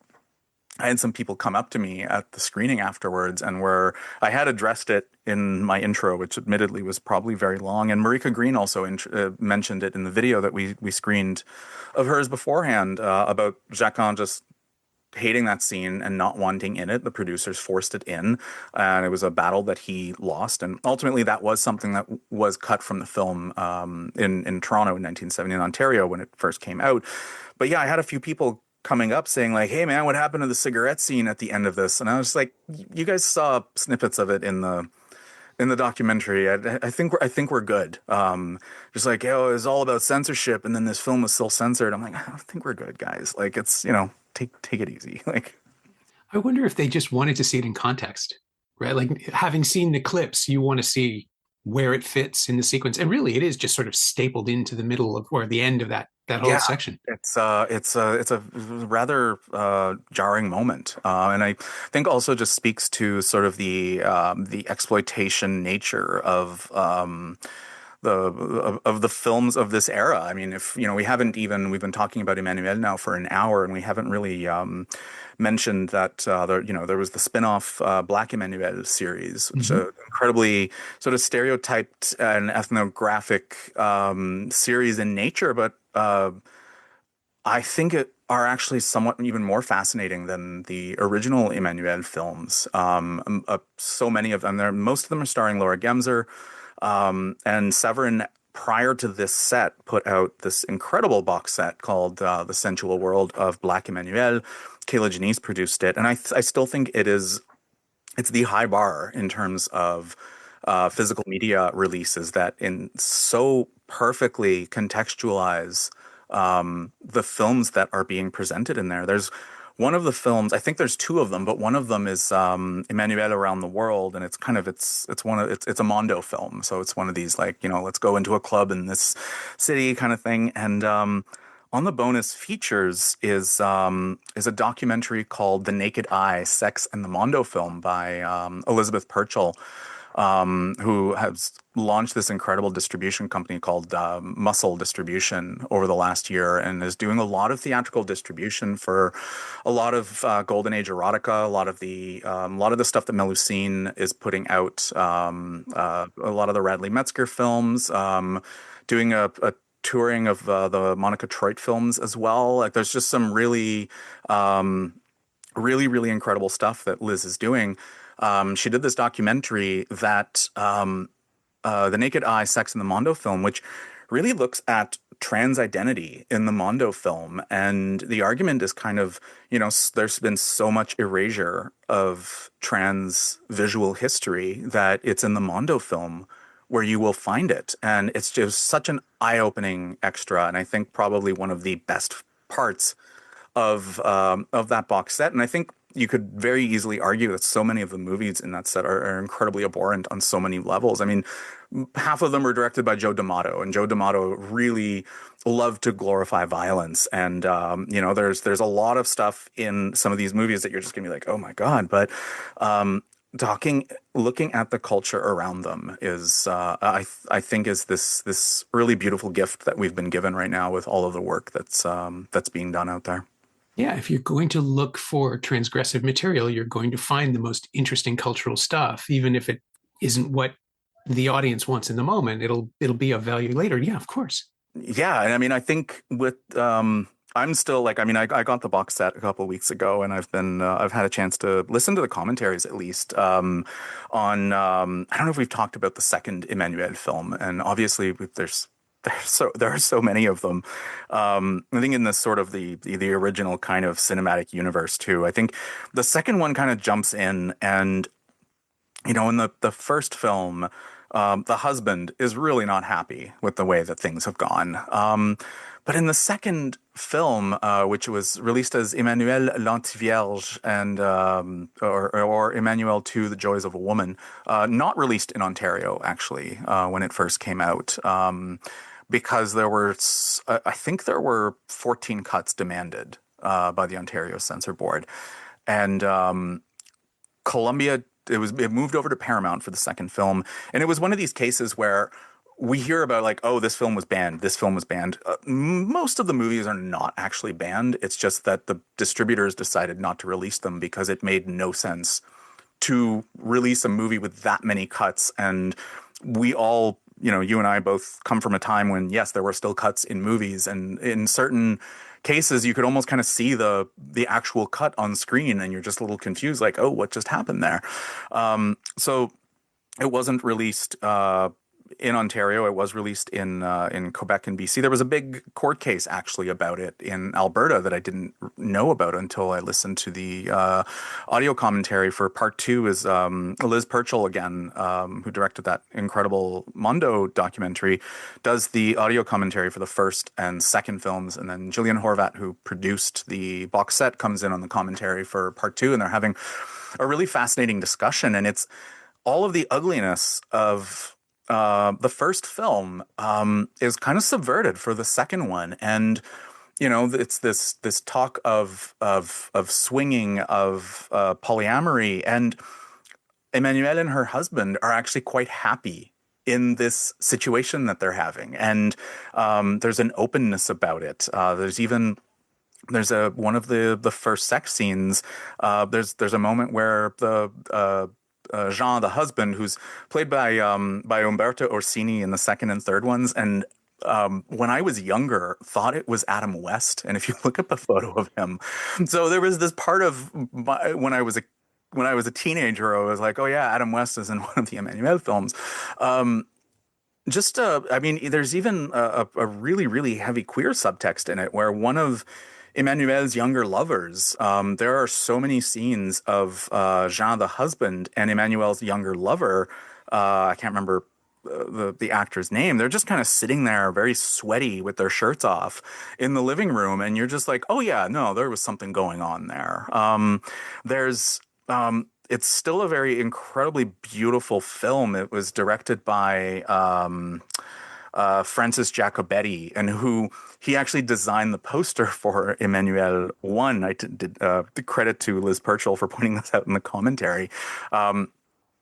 some people come up to me at the screening afterwards, and I had addressed it in my intro, which admittedly was probably very long. And Marika Green also mentioned it in the video that we screened of hers beforehand, about Jaeckin just hating that scene and not wanting in it. The producers forced it in, and it was a battle that he lost. And ultimately, that was something that was cut from the film in Toronto in 1970, in Ontario when it first came out. But yeah, I had a few people coming up saying like, "Hey man, what happened to the cigarette scene at the end of this?" And I was like, "You guys saw snippets of it in the documentary. I think we're good." Just like, "Oh, it's all about censorship, and then this film was still censored." I'm like, "I think we're good, guys. Like, it's take it easy." Like, I wonder if they just wanted to see it in context, right? Like having seen the clips, you want to see where it fits in the sequence, and really, it is just sort of stapled into the middle of or the end of that that whole Yeah, section. it's a rather jarring moment, and I think also just speaks to sort of the exploitation nature of the films of this era. I mean, if you know, we've been talking about Emmanuelle now for an hour, and we haven't really mentioned that there was the spin-off Black Emmanuelle series, which is Hmm. an incredibly sort of stereotyped and ethnographic series in nature, but I think it are actually somewhat even more fascinating than the original Emmanuelle films. So many of them, most of them are starring Laura Gemser, and Severin, prior to this set, put out this incredible box set called The Sensual World of Black Emmanuelle. Kayla Janice produced it, and I still think it's the high bar in terms of physical media releases that in so perfectly contextualize the films that are being presented in there. There's one of the films, I think there's two of them, but one of them is Emmanuelle Around the World, and it's a Mondo film, so it's one of these like let's go into a club in this city kind of thing, and on the bonus features is a documentary called The Naked Eye: Sex and the Mondo Film by Elizabeth Purchell, who has launched this incredible distribution company called Muscle Distribution over the last year, and is doing a lot of theatrical distribution for a lot of Golden Age erotica, a lot of the stuff that Melusine is putting out, a lot of the Radley Metzger films, doing a touring of the Monica Troit films as well. Like, there's just some really incredible stuff that Liz is doing. She did this documentary that The Naked Eye: Sex in the Mondo Film, which really looks at trans identity in the Mondo film. And the argument is kind of, there's been so much erasure of trans visual history that it's in the Mondo film where you will find it. And it's just such an eye-opening extra. And I think probably one of the best parts of that box set. And I think you could very easily argue that so many of the movies in that set are incredibly abhorrent on so many levels. I mean, half of them were directed by Joe D'Amato, and Joe D'Amato really loved to glorify violence. And there's a lot of stuff in some of these movies that you're just gonna be like, oh my God. But looking at the culture around them is, I think, is this really beautiful gift that we've been given right now with all of the work that's being done out there. Yeah, if you're going to look for transgressive material, you're going to find the most interesting cultural stuff, even if it isn't what the audience wants in the moment. It'll be of value later. Yeah, of course. Yeah, and I mean, I think with I'm still like, I mean, I got the box set a couple of weeks ago, and I've had a chance to listen to the commentaries at least on I don't know if we've talked about the second Emmanuelle film, and obviously there are so many of them. I think in this sort of the original kind of cinematic universe too. I think the second one kind of jumps in, and in the first film, the husband is really not happy with the way that things have gone. But in the second film, which was released as Emmanuelle l'Antivierge and or Emmanuelle 2: The Joys of a Woman, not released in Ontario actually when it first came out, because I think there were 14 cuts demanded by the Ontario Censor Board, and Columbia, it moved over to Paramount for the second film, and it was one of these cases where we hear about like, oh, this film was banned, this film was banned. Most of the movies are not actually banned. It's just that the distributors decided not to release them because it made no sense to release a movie with that many cuts. And we all, you and I both come from a time when, yes, there were still cuts in movies, and in certain cases you could almost kind of see the actual cut on screen, and you're just a little confused, like, oh, what just happened there? So it wasn't released in Ontario. It was released in Quebec and BC. There was a big court case actually about it in Alberta that I didn't know about until I listened to the audio commentary for part two. Is Liz Purchell again, who directed that incredible Mondo documentary, does the audio commentary for the first and second films, and then Gillian Horvat, who produced the box set, comes in on the commentary for part two, and they're having a really fascinating discussion, and it's all of the ugliness of the first film is kind of subverted for the second one, and it's this talk of swinging, of polyamory, and Emmanuelle and her husband are actually quite happy in this situation that they're having, and there's an openness about it. There's a one of the first sex scenes. There's a moment where the Jean, the husband, who's played by Umberto Orsini in the second and third ones, and when I was younger, thought it was Adam West. And if you look up a photo of him, so there was this part of when I was a teenager, I was like, oh yeah, Adam West is in one of the Emmanuelle films. Um, I mean, there's even a really, really heavy queer subtext in it where one of Emmanuelle's younger lovers, there are so many scenes of Jean, the husband, and Emmanuelle's younger lover. I can't remember the actor's name. They're just kind of sitting there very sweaty with their shirts off in the living room. And you're just like, oh, yeah, no, there was something going on there. There's it's still a very incredibly beautiful film. It was directed by Francis Jacobetti, and who he actually designed the poster for Emmanuelle 1. I did credit to Liz Purchell for pointing this out in the commentary.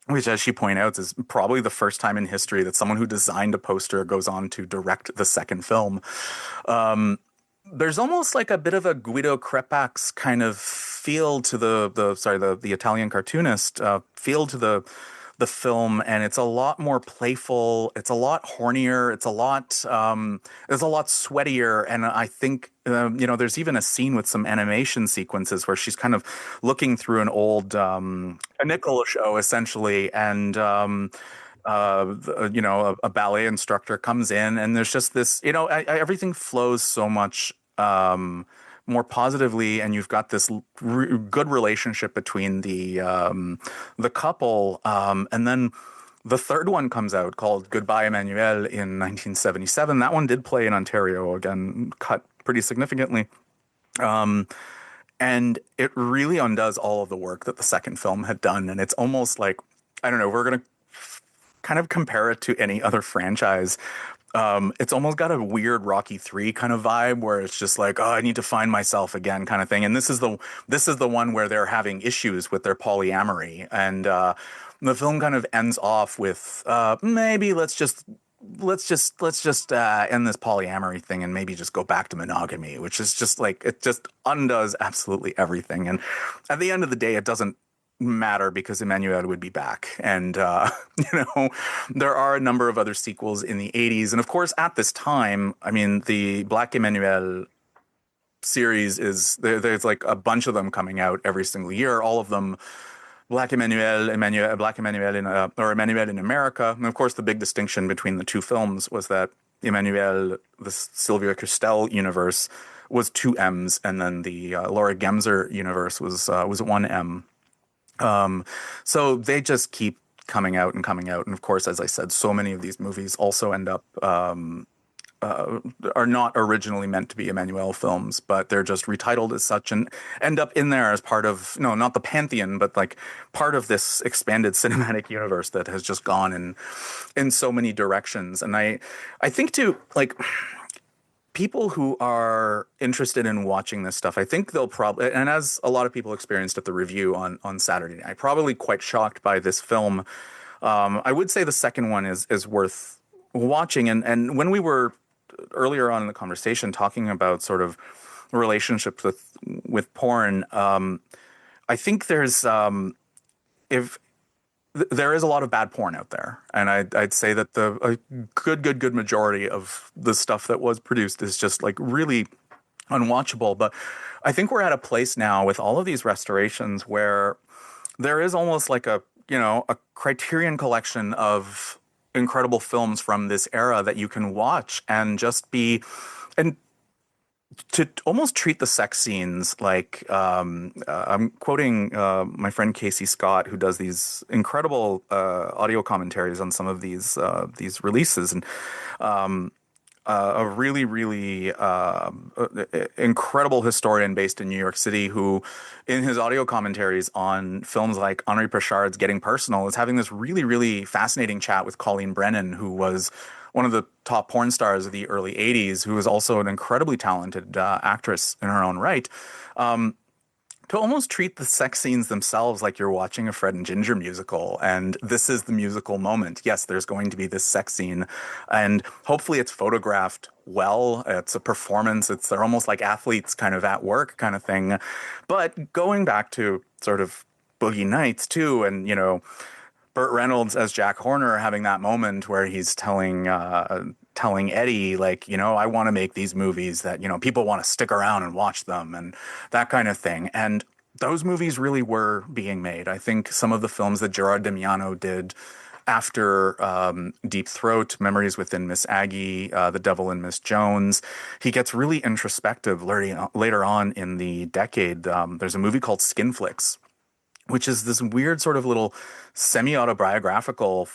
Which, as she pointed out, is probably the first time in history that someone who designed a poster goes on to direct the second film. There's almost like a bit of a Guido Crepax kind of feel to the Italian cartoonist feel to the film, and it's a lot more playful. It's a lot hornier. It's a lot sweatier, and I think there's even a scene with some animation sequences where she's kind of looking through an old a nickel show essentially, and a ballet instructor comes in, and there's just this, everything flows so much more positively, and you've got this good relationship between the couple, and then the third one comes out called Goodbye Emmanuelle in 1977. That one did play in Ontario, again, cut pretty significantly. And it really undoes all of the work that the second film had done. And it's almost like, I don't know, we're going to kind of compare it to any other franchise. It's almost got a weird Rocky 3 kind of vibe where it's just like, oh, I need to find myself again kind of thing. And this is the one where they're having issues with their polyamory. And the film kind of ends off with maybe let's just end this polyamory thing and maybe just go back to monogamy, which is just like, it just undoes absolutely everything. And at the end of the day, it doesn't matter because Emmanuelle would be back. And, there are a number of other sequels in the 80s. And of course, at this time, I mean, the Black Emmanuelle series there's like a bunch of them coming out every single year, all of them Black Emmanuelle in America. And of course, the big distinction between the two films was that Emmanuelle, the Sylvia Christel universe, was 2 M's, and then the Laura Gemser universe was 1 M. So they just keep coming out. And of course, as I said, so many of these movies also end up are not originally meant to be Emmanuelle films, but they're just retitled as such and end up in there as part of, no, not the pantheon, but like part of this expanded cinematic universe that has just gone in so many directions. And I think too, like, people who are interested in watching this stuff, I think they'll probably, and as a lot of people experienced at the review on Saturday night, probably quite shocked by this film. I would say the second one is worth watching. And when we were earlier on in the conversation talking about sort of relationships with porn, I think there's if there is a lot of bad porn out there, and I'd say that a good majority of the stuff that was produced is just like really unwatchable. But I think we're at a place now with all of these restorations where there is almost like a Criterion collection of incredible films from this era that you can watch and just be, and to almost treat the sex scenes like, I'm quoting my friend Casey Scott, who does these incredible audio commentaries on some of these releases, and a really, really incredible historian based in New York City who, in his audio commentaries on films like Henri Pritchard's Getting Personal, is having this really, really fascinating chat with Colleen Brennan, who was one of the top porn stars of the early 80s, who was also an incredibly talented actress in her own right. Um, to almost treat the sex scenes themselves like you're watching a Fred and Ginger musical. And this is the musical moment. Yes, there's going to be this sex scene. And hopefully it's photographed well. It's a performance. They're almost like athletes kind of at work kind of thing. But going back to sort of Boogie Nights too, and, Burt Reynolds as Jack Horner having that moment where he's telling Eddie, like, I want to make these movies that, people want to stick around and watch them and that kind of thing. And those movies really were being made. I think some of the films that Gerard Damiano did after Deep Throat, Memories Within Miss Aggie, The Devil and Miss Jones, he gets really introspective later on in the decade. There's a movie called Skin Flicks, which is this weird sort of little semi-autobiographical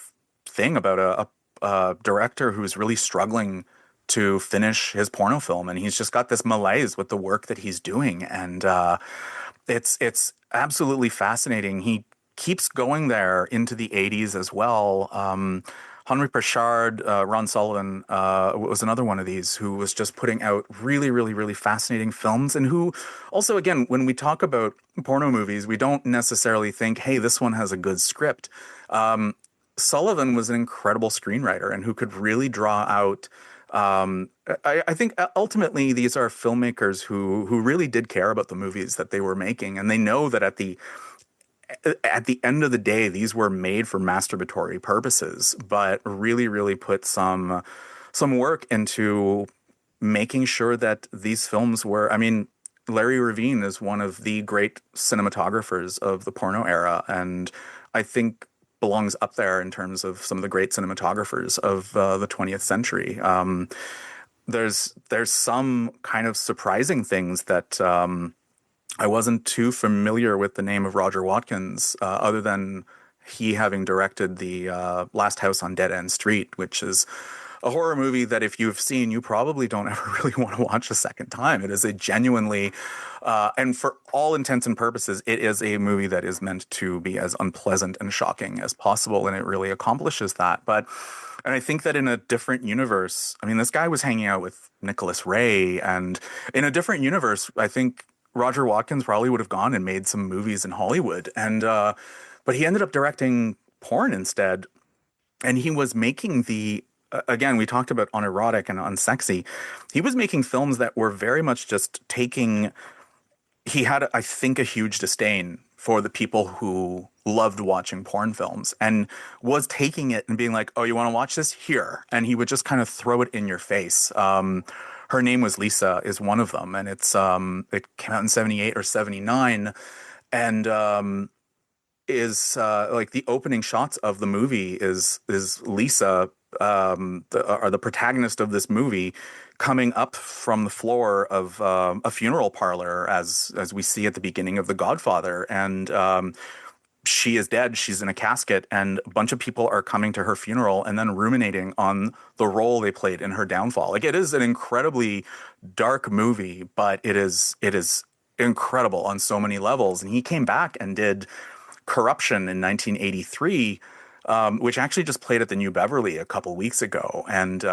thing about a director who's really struggling to finish his porno film, and he's just got this malaise with the work that he's doing, and it's absolutely fascinating. He keeps going there into the 80s as well. Henri Pritchard, Ron Sullivan was another one of these who was just putting out really, really, really fascinating films, and who also, again, when we talk about porno movies, we don't necessarily think, hey, this one has a good script. Sullivan was an incredible screenwriter and who could really draw out. I think ultimately these are filmmakers who really did care about the movies that they were making, and they know that at the end of the day, these were made for masturbatory purposes, but really, really put some work into making sure that these films were. I mean, Larry Ravine is one of the great cinematographers of the porno era, and I think belongs up there in terms of some of the great cinematographers of the 20th century. There's some kind of surprising things that I wasn't too familiar with the name of Roger Watkins, other than he having directed the Last House on Dead End Street, which is a horror movie that if you've seen, you probably don't ever really want to watch a second time. It is a genuinely, and for all intents and purposes, it is a movie that is meant to be as unpleasant and shocking as possible, and it really accomplishes that. And I think that in a different universe, I mean, this guy was hanging out with Nicholas Ray, and in a different universe, I think Roger Watkins probably would have gone and made some movies in Hollywood, and but he ended up directing porn instead, and he was making again, we talked about unerotic and unsexy. He was making films that were very much just taking. He had, I think, a huge disdain for the people who loved watching porn films, and was taking it and being like, "Oh, you want to watch this? Here," and he would just kind of throw it in your face. Her Name Was Lisa is one of them, and it came out in 78 or 79, and is like the opening shots of the movie is Lisa, the protagonist of this movie, coming up from the floor of a funeral parlor, as we see at the beginning of The Godfather, and she is dead. She's in a casket, and a bunch of people are coming to her funeral and then ruminating on the role they played in her downfall. Like, it is an incredibly dark movie, but it is incredible on so many levels. And he came back and did Corruption in 1983, which actually just played at the New Beverly a couple weeks ago. And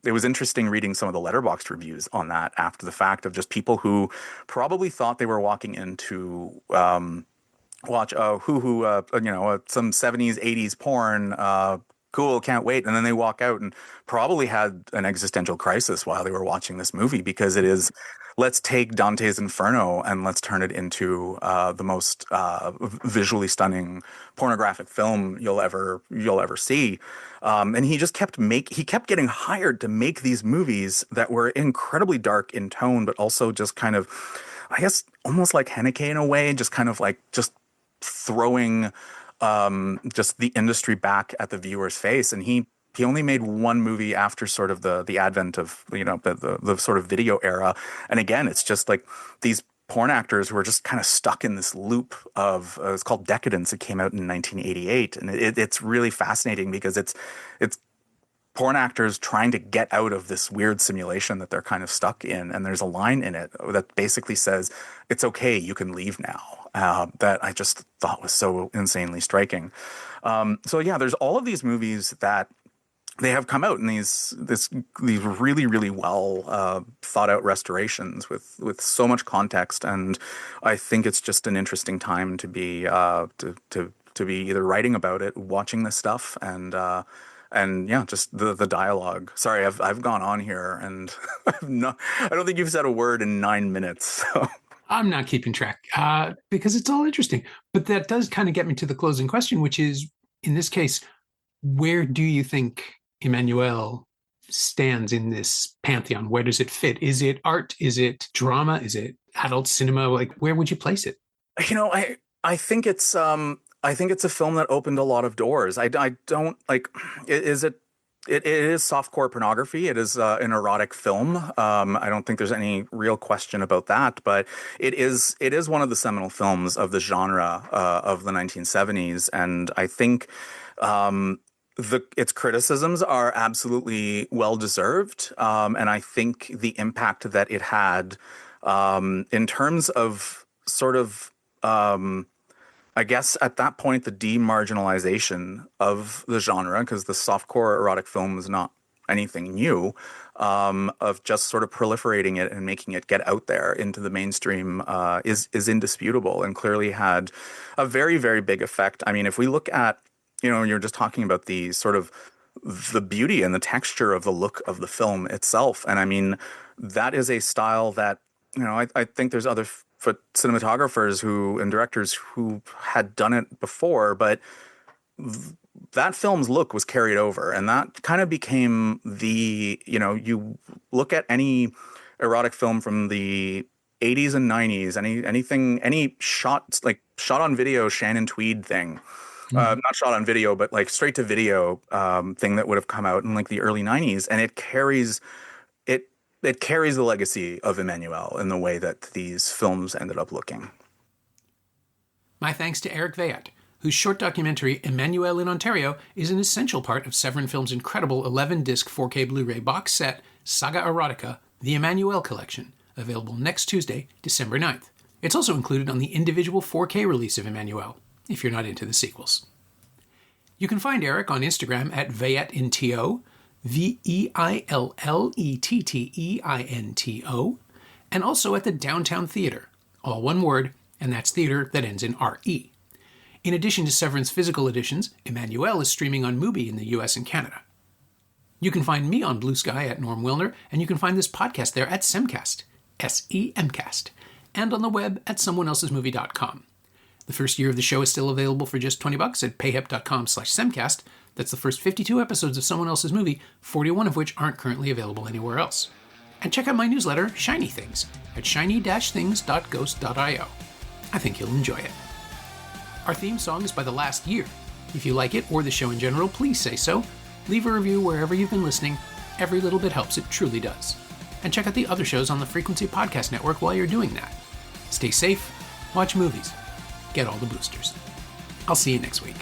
it was interesting reading some of the Letterboxd reviews on that after the fact, of just people who probably thought they were walking into watch some 70s 80s porn, cool, can't wait, and then they walk out and probably had an existential crisis while they were watching this movie, because it is, let's take Dante's Inferno and let's turn it into the most visually stunning pornographic film you'll ever see. And he just kept getting hired to make these movies that were incredibly dark in tone, but also just kind of, I guess, almost like Haneke in a way, just kind of like just throwing just the industry back at the viewer's face. And he only made one movie after sort of the advent of the sort of video era. And again, it's just like these porn actors who are just kind of stuck in this loop of it's called Decadence. It came out in 1988, and it's really fascinating because it's porn actors trying to get out of this weird simulation that they're kind of stuck in. And there's a line in it that basically says, "It's okay, you can leave now." That I just thought was so insanely striking. So yeah, there's all of these movies that they have come out in these really really well thought out restorations with so much context, and I think it's just an interesting time to be to be either writing about it, watching this stuff, and yeah, just the dialogue. Sorry, I've gone on here, and I don't think you've said a word in 9 minutes. So. I'm not keeping track because it's all interesting. But that does kind of get me to the closing question, which is, in this case, where do you think Emmanuelle stands in this pantheon? Where does it fit? Is it art? Is it drama? Is it adult cinema? Like, where would you place it? I think it's a film that opened a lot of doors. I don't like. It is softcore pornography. It is an erotic film. I don't think there's any real question about that. But it is one of the seminal films of the genre of the 1970s, and I think its criticisms are absolutely well deserved. And I think the impact that it had in terms of sort of I guess at that point, the demarginalization of the genre, because the softcore erotic film was not anything new, of just sort of proliferating it and making it get out there into the mainstream is indisputable, and clearly had a very, very big effect. I mean, if we look at, you're just talking about the sort of the beauty and the texture of the look of the film itself. And I mean, that is a style that, I think there's other cinematographers and directors who had done it before, but that film's look was carried over, and that kind of became you look at any erotic film from the 80s and 90s, any shot on video Shannon Tweed thing, not shot on video, but like straight to video thing that would have come out in like the early 90s, and it carries the legacy of Emmanuelle in the way that these films ended up looking. My thanks to Eric Veillette, whose short documentary Emmanuelle in Ontario is an essential part of Severin Films' incredible 11-disc 4K Blu-ray box set, Saga Erotica, the Emmanuelle Collection, available next Tuesday, December 9th. It's also included on the individual 4K release of Emmanuelle, if you're not into the sequels. You can find Eric on Instagram at VeilletteInto, VeilletteInto, and also at the Downtown Theatre, all one word, and that's theater that ends in RE. In addition to Severin's physical editions, Emmanuelle is streaming on Mubi in the US and Canada. You can find me on Blue Sky at Norm Wilner, and you can find this podcast there at Semcast, SEMcast, and on the web at someoneelsesmovie.com. The first year of the show is still available for just $20 at payhip.com/Semcast. That's the first 52 episodes of Someone Else's Movie, 41 of which aren't currently available anywhere else. And check out my newsletter, Shiny Things, at shiny-things.ghost.io. I think you'll enjoy it. Our theme song is by The Last Year. If you like it, or the show in general, please say so. Leave a review wherever you've been listening. Every little bit helps, it truly does. And check out the other shows on the Frequency Podcast Network while you're doing that. Stay safe, watch movies, get all the boosters. I'll see you next week.